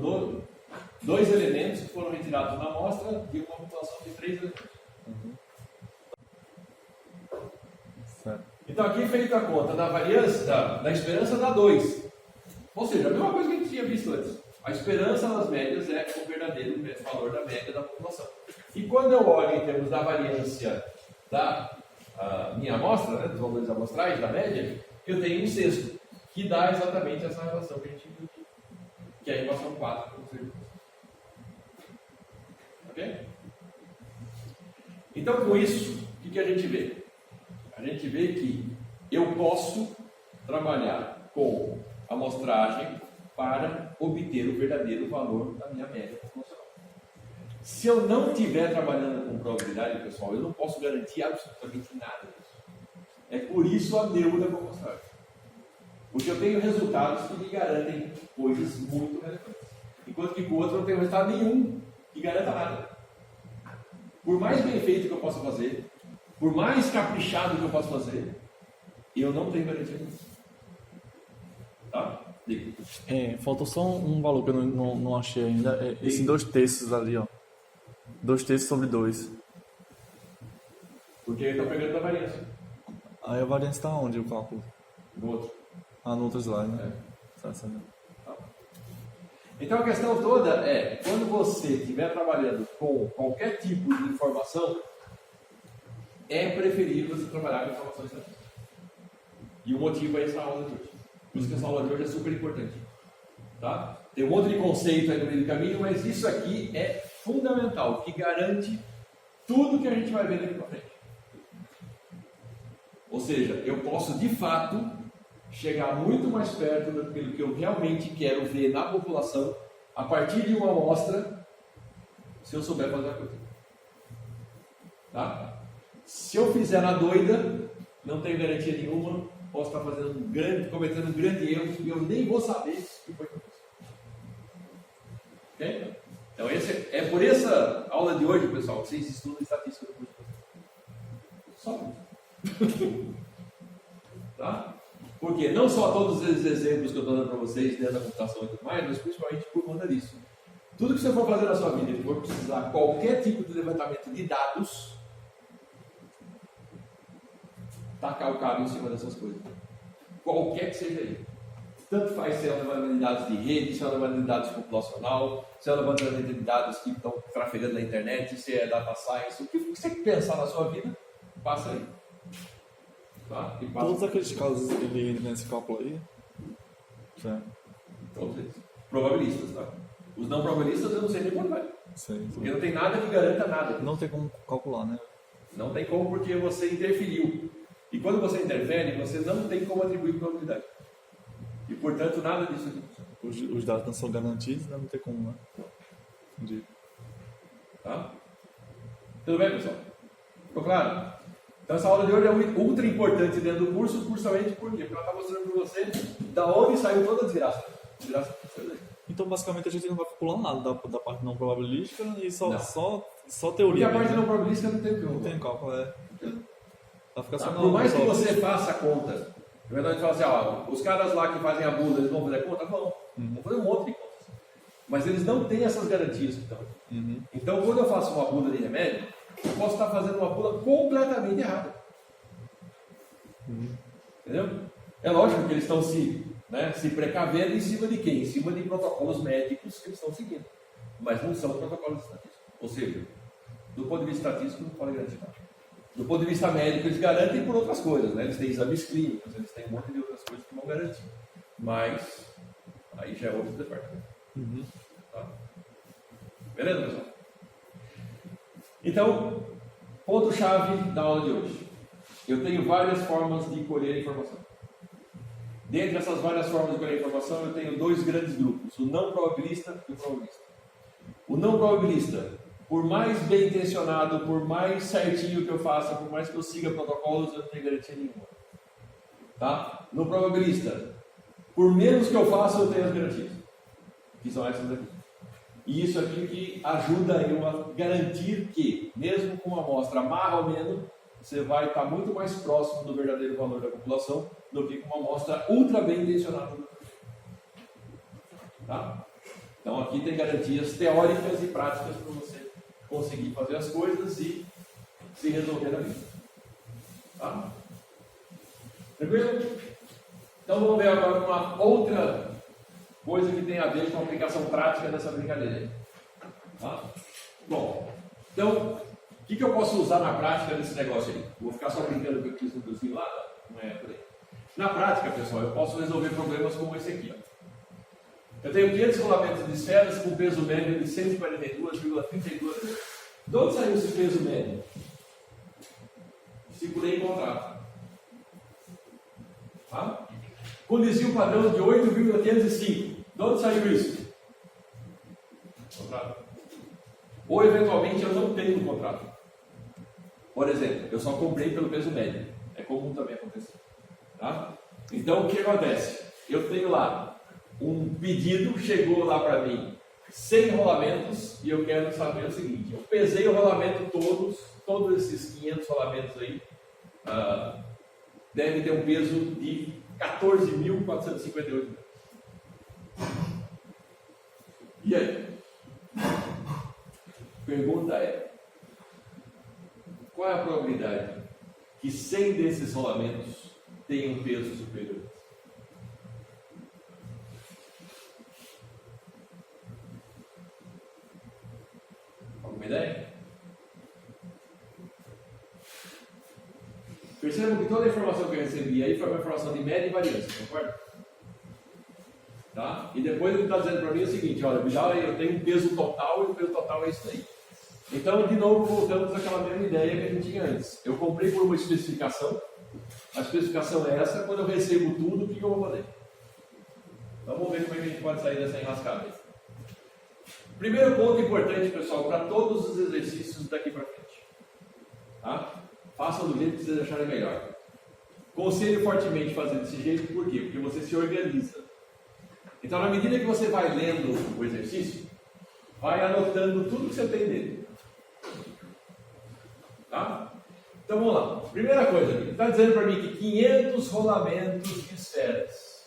dois elementos que foram retirados na amostra de uma população de 3 elementos. Certo. Então aqui feita a conta da variância, da esperança dá 2. Ou seja, a mesma coisa que a gente tinha visto antes. A esperança nas médias é o verdadeiro valor da média da população. E quando eu olho em termos da variância da minha amostra, né, dos valores amostrais, da média, eu tenho um sexto, que dá exatamente essa relação que a gente viu aqui, que é a equação 4 com certeza. Ok? Então, com isso, o que a gente vê? A gente vê que eu posso trabalhar com amostragem para obter o verdadeiro valor da minha média populacional. Se eu não estiver trabalhando com probabilidade, pessoal, eu não posso garantir absolutamente nada disso. É por isso a neura da amostragem. Porque eu tenho resultados que me garantem coisas muito relevantes. Enquanto que com o outro eu não tenho resultado nenhum que garanta nada. Por mais bem feito que eu possa fazer, por mais caprichado que eu possa fazer, eu não tenho garantia disso. Tá? Diga. Faltou só um valor que eu não achei ainda. Esses 2 terços ali, ó. 2 terços sobre 2. Porque ele está pegando da variância. Aí a variância está onde o cálculo? No outro. No outro slide, né? É. Tá. Então a questão toda é, quando você estiver trabalhando com qualquer tipo de informação, é preferível você trabalhar com informação estatística. E o motivo é essa aula de hoje. Por isso que essa aula de hoje é super importante. Tá? Tem um monte de conceito aí no meio do caminho, mas isso aqui é fundamental, que garante tudo que a gente vai ver daqui para frente. Ou seja, eu posso de fato chegar muito mais perto daquilo que eu realmente quero ver na população a partir de uma amostra, se eu souber fazer a coisa. Tá? Se eu fizer na doida, não tenho garantia nenhuma, posso estar cometendo um grande erro e eu nem vou saber o que foi que eu fiz. Ok? Então, é por essa aula de hoje, pessoal, que vocês estudam estatística do curso. Só isso. Tá? Porque não só todos esses exemplos que eu estou dando para vocês dentro da computação e tudo mais, mas principalmente por conta disso. Tudo que você for fazer na sua vida e for precisar qualquer tipo de levantamento de dados, está calcado em cima dessas coisas. Qualquer que seja ele. Tanto faz se é um levantamento de dados de rede, se é um levantamento de dados populacional, se é um levantamento de dados que estão trafegando na internet, se é data science, o que você pensar na sua vida, passa aí. Tá? E passa. Todos aqueles casos ele entra nesse cálculo aí? Certo. Todos eles. Probabilistas, tá? Os não probabilistas eu não sei nem quanto vai. Sei. Porque não tem nada que garanta nada. Não tem como calcular, né? Não tem como porque você interferiu. E quando você interfere, você não tem como atribuir probabilidade. E portanto nada disso aqui funciona. Os dados não são garantidos, não tem como, né? Entendi. Tá? Tudo bem, pessoal? Ficou claro? Então essa aula de hoje é ultra importante dentro do curso, justamente por quê? Porque ela está mostrando para você da onde saiu toda a desgraça. Desgraça que saiu daí. Então basicamente a gente não vai calcular nada da parte não probabilística e Não. só Porque teoria. a parte mesmo. não probabilística não tem o que Não tem cálculo, vai ficar só Por mais que só- você faça a conta, na verdade fala assim, ó, os caras lá que fazem a bula, eles vão fazer conta? Vão fazer um monte de contas. Mas eles não têm essas garantias que estão aqui. Uhum. Então, quando eu faço uma bula de remédio, eu posso estar fazendo uma bula completamente errada. Entendeu? É lógico que eles estão se precavendo em cima de quem? Em cima de protocolos médicos que eles estão seguindo. Mas não são protocolos estatísticos. Ou seja, do ponto de vista estatístico, não pode garantir nada. Do ponto de vista médico, eles garantem por outras coisas, né? Eles têm exames clínicos, eles têm um monte de outras coisas que vão garantir. Mas, aí já é outro departamento. Tá? Beleza, pessoal? Então, ponto-chave da aula de hoje. Eu tenho várias formas de colher informação. Dentre essas várias formas de colher informação, eu tenho 2 grandes grupos, o não probabilista e o probabilista. O não probabilista, por mais bem intencionado, por mais certinho que eu faça, por mais que eu siga protocolos, eu não tenho garantia nenhuma. Tá? No probabilista, por menos que eu faça, eu tenho as garantias. Que são essas aqui. E isso aqui que ajuda eu a garantir que, mesmo com uma amostra mais ou menos, você vai estar muito mais próximo do verdadeiro valor da população do que com uma amostra ultra bem intencionada. Tá? Então aqui tem garantias teóricas e práticas para você conseguir fazer as coisas e se resolver na vida. Tá? Tranquilo? Então vamos ver agora uma outra coisa que tem a ver com a aplicação prática dessa brincadeira aí. Tá? Bom, então, o que eu posso usar na prática desse negócio aí? Vou ficar só brincando com aqueles números lá? Não é por aí. Na prática, pessoal, eu posso resolver problemas como esse aqui. Ó. Eu tenho 500 rolamentos de esferas com peso médio de 142,32. De onde saiu esse peso médio? Estipulei em contrato. Tá? Com desvio padrão de 8,505. De onde saiu isso? Contrato. Ou eventualmente eu não tenho contrato. Por exemplo, eu só comprei pelo peso médio. É comum também acontecer. Tá? Então o que acontece? Eu tenho lá um pedido, chegou lá para mim 100 rolamentos e eu quero saber o seguinte: eu pesei o rolamento todos esses 500 rolamentos aí, deve ter um peso de 14.458. E aí? Pergunta é: qual é a probabilidade que 100 desses rolamentos tenham um peso superior? Alguma ideia? Percebam que toda a informação que eu recebi aí foi uma informação de média e variância, concorda? Tá? E depois ele está dizendo para mim o seguinte: olha, eu tenho um peso total e o peso total é isso aí. Então, de novo, voltamos àquela mesma ideia que a gente tinha antes. Eu comprei por uma especificação, a especificação é essa, quando eu recebo tudo, o que eu vou fazer? Então, vamos ver como é que a gente pode sair dessa enrascada aí. Primeiro ponto importante, pessoal, para todos os exercícios daqui para frente. Tá? Façam do jeito que vocês acharem melhor. Conselho fortemente fazer desse jeito, por quê? Porque você se organiza. Então, na medida que você vai lendo o exercício, vai anotando tudo que você tem dele. Tá? Então, vamos lá. Primeira coisa, ele está dizendo para mim que 500 rolamentos de esferas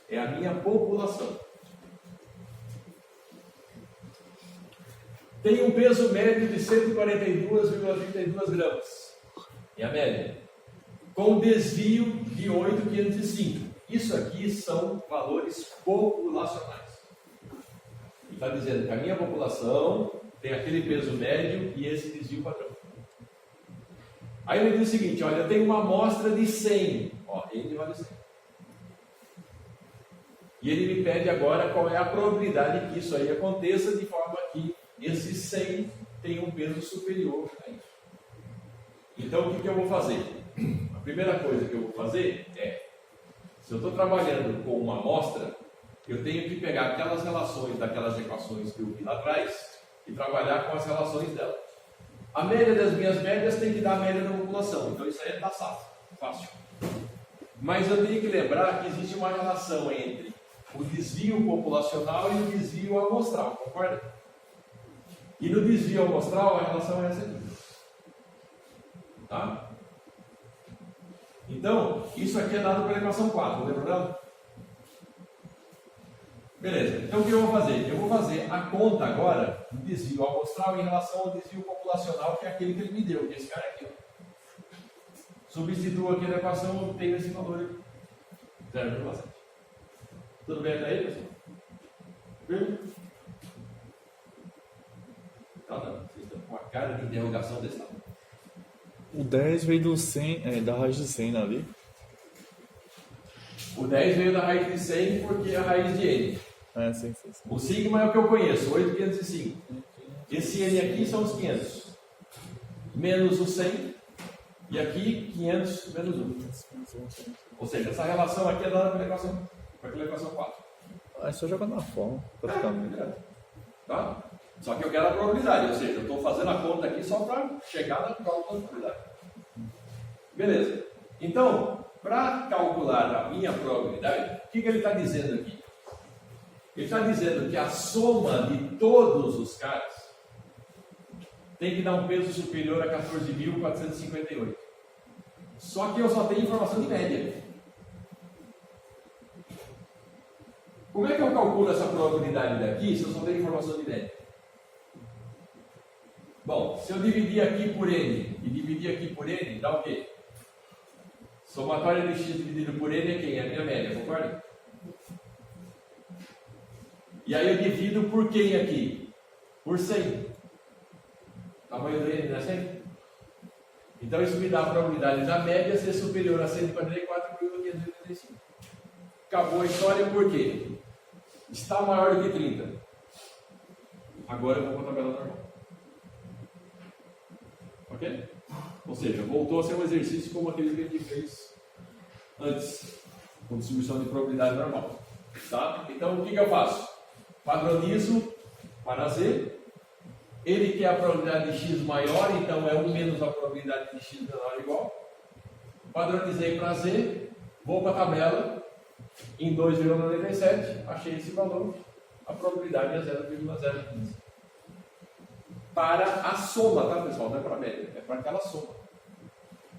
é a minha população. Tem um peso médio de 142,32 gramas. É a média. Com desvio de 8,505. Isso aqui são valores populacionais. Ele está dizendo que a minha população tem aquele peso médio e esse desvio padrão. Aí ele diz o seguinte: olha, eu tenho uma amostra de 100. Ó, N vale 100. E ele me pede agora qual é a probabilidade que isso aí aconteça, de forma que esse 100 tenha um peso superior a isso. Então, o que eu vou fazer? A primeira coisa que eu vou fazer é, se eu estou trabalhando com uma amostra, eu tenho que pegar aquelas relações daquelas equações que eu vi lá atrás e trabalhar com as relações delas. A média das minhas médias tem que dar a média da população, então isso aí é fácil. Mas eu tenho que lembrar que existe uma relação entre o desvio populacional e o desvio amostral, concorda? E no desvio amostral a relação é essa aqui. Tá? Então, isso aqui é dado pela equação 4, não tem problema? Beleza, então o que eu vou fazer? Eu vou fazer a conta agora do desvio amostral em relação ao desvio populacional, que é aquele que ele me deu, que é esse cara aqui. Ó. Substituo aqui na equação, eu obtenho esse valor aqui. 0,7. Tudo bem até aí, pessoal? Viu? Tá, não. Vocês estão com a cara de interrogação desse lado. O 10 veio do 100, da raiz de 100 ali. O 10 veio da raiz de 100 porque é a raiz de N. Sim. O sigma é o que eu conheço, 8,505. Esse N aqui são os 500. Menos o 100. E aqui, 500 menos 1. Ou seja, essa relação aqui é dada pela equação 4. É só jogar na forma, praticamente. Tá? Só que eu quero a probabilidade, ou seja, eu estou fazendo a conta aqui só para chegar na probabilidade. Beleza. Então, para calcular a minha probabilidade, o que ele está dizendo aqui? Ele está dizendo que a soma de todos os caras tem que dar um peso superior a 14.458. Só que eu só tenho informação de média. Como é que eu calculo essa probabilidade daqui se eu só tenho informação de média? Bom, se eu dividir aqui por N e dividir aqui por N, dá o quê? Somatória de x dividido por N é quem? É a minha média, concorda? E aí eu divido por quem aqui? Por 100. Tamanho do N não é 100? Então isso me dá a probabilidade da média ser superior a 144,585. Acabou a história por quê? Está maior do que 30. Agora eu vou para a tabela normal. Ok? Ou seja, voltou a ser um exercício como aquele que a gente fez antes, com distribuição de probabilidade normal. Tá? Então o que eu faço? Padronizo para Z. Ele quer a probabilidade de x maior, então é 1 menos a probabilidade de x menor ou igual. Padronizei para Z, vou para a tabela, em 2,97, achei esse valor, a probabilidade é 0,015. Para a soma, tá pessoal? Não é para a média, é para aquela soma.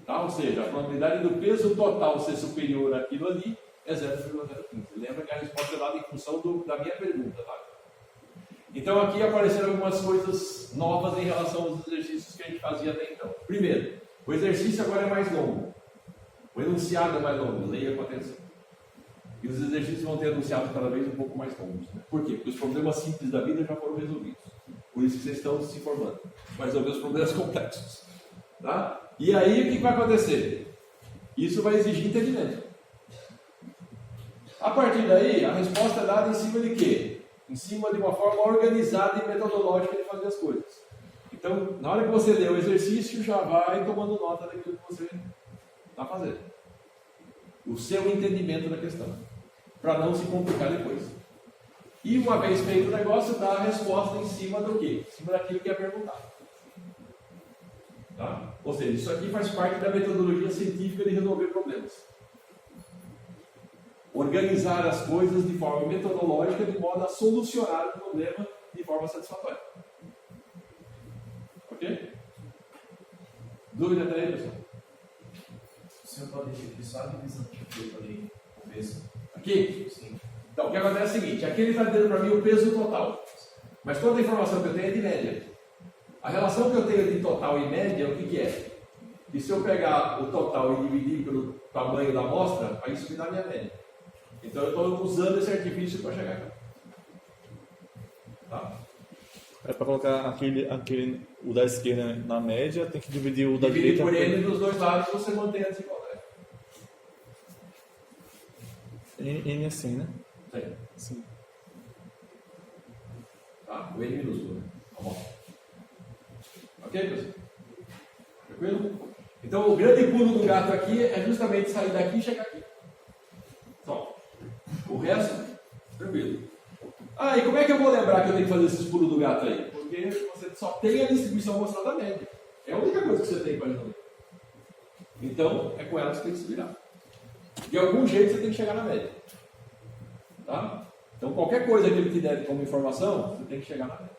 Tá? Ou seja, a probabilidade do peso total ser superior àquilo ali é 0,015. Lembra que a resposta é dada em função da minha pergunta, tá? Então aqui apareceram algumas coisas novas em relação aos exercícios que a gente fazia até então. Primeiro, o exercício agora é mais longo. O enunciado é mais longo, leia com atenção. E os exercícios vão ter enunciados cada vez um pouco mais longos. Né? Por quê? Porque os problemas simples da vida já foram resolvidos. Por isso que vocês estão se formando. Vai resolver os problemas complexos. Tá? E aí o que vai acontecer? Isso vai exigir entendimento. A partir daí, a resposta é dada em cima de quê? Em cima de uma forma organizada e metodológica de fazer as coisas. Então, na hora que você lê o exercício, já vai tomando nota daquilo que você está fazendo. O seu entendimento da questão. Para não se complicar depois. E uma vez feito o negócio, dá a resposta em cima do quê? Em cima daquilo que é perguntado. Tá? Ou seja, isso aqui faz parte da metodologia científica de resolver problemas. Organizar as coisas de forma metodológica, de modo a solucionar o problema de forma satisfatória. Ok? Dúvida até aí, pessoal? O senhor pode repetir só a divisão que foi ali no começo? Aqui? Sim. Então, o que acontece é o seguinte, aqui ele está dando para mim o peso total. Mas toda a informação que eu tenho é de média. A relação que eu tenho de total e média, o que é? E se eu pegar o total e dividir pelo tamanho da amostra, aí isso me dá a minha média. Então eu estou usando esse artifício para chegar aqui. Tá? É para colocar o da esquerda na média, tem que dividir o da Dividir direita. por N dos dois lados, você mantém a desigualdade. N assim, né? Sim. Sim. Tá? O N minúsculo, né? Tá bom. Ok, pessoal? Tranquilo? Então o grande pulo do gato aqui é justamente sair daqui e chegar aqui. Só. O resto, tranquilo. Ah, e como é que eu vou lembrar que eu tenho que fazer esses pulos do gato aí? Porque você só tem a distribuição mostrada da média. É a única coisa que você tem para resolver. Então, é com ela que você tem que se virar. De algum jeito você tem que chegar na média. Tá? Então, qualquer coisa que ele te der como informação, você tem que chegar na média.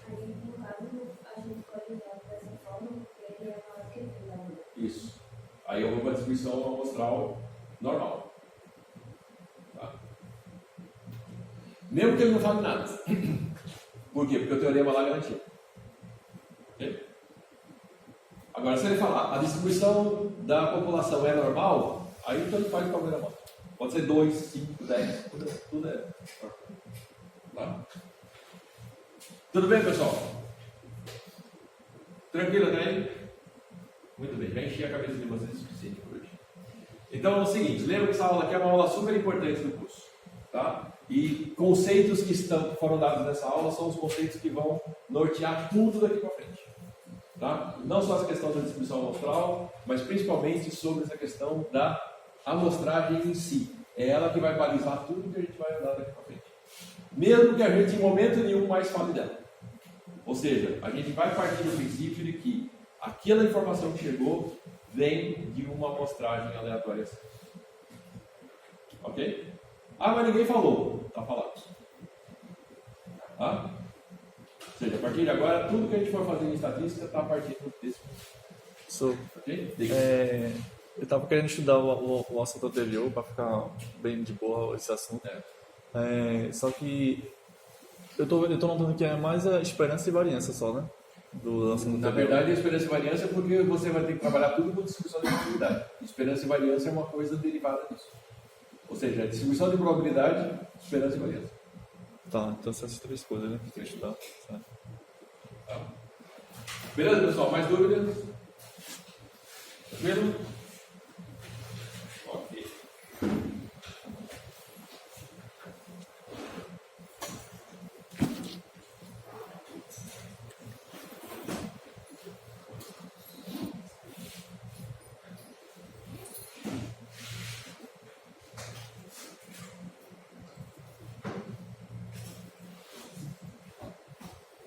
Aí, no caso, a gente pode usar dessa forma, porque ele é maior que ele, né? Isso. Aí eu vou para a distribuição amostral normal. Tá? Mesmo que ele não fale nada. Por quê? Porque o teorema lá garantiu. Ok? Agora, se ele falar a distribuição da população é normal, aí tanto faz o problema. Pode ser 2, 5, 10, tudo é. Tá? Tudo bem, pessoal? Tranquilo até aí? Muito bem, já enchi a cabeça de vocês o suficiente por hoje. Então é o seguinte, lembra que essa aula aqui é uma aula super importante do curso. Tá? E conceitos que foram dados nessa aula são os conceitos que vão nortear tudo daqui para frente. Tá? Não só essa questão da distribuição amostral, mas principalmente sobre essa questão da amostragem em si. É ela que vai balizar tudo que a gente vai andar daqui para frente. Mesmo que a gente em momento nenhum mais fale dela. Ou seja, a gente vai partir do princípio de que aquela informação que chegou vem de uma amostragem aleatória. Ok? Ah, mas ninguém falou. Está falado. Tá? Ou seja, a partir de agora, tudo que a gente for fazer em estatística está a partir desse ponto. Ok? Diga. Eu estava querendo estudar o assunto anterior para ficar bem de boa esse assunto. Só que eu tô notando que é mais a esperança e variância só, né? Do assunto Na anterior. verdade, a esperança e variância é porque você vai ter que trabalhar tudo com distribuição de probabilidade. Esperança e variância é uma coisa derivada disso. Ou seja, distribuição de probabilidade, esperança e variância. Tá, então são essas três coisas, né? Que eu tenho que estudar. Certo. Tá. Beleza, pessoal? Mais dúvidas? Tranquilo? Ok.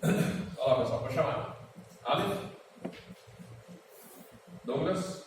Olha lá, pessoal, pode chamar. Aleph? Douglas?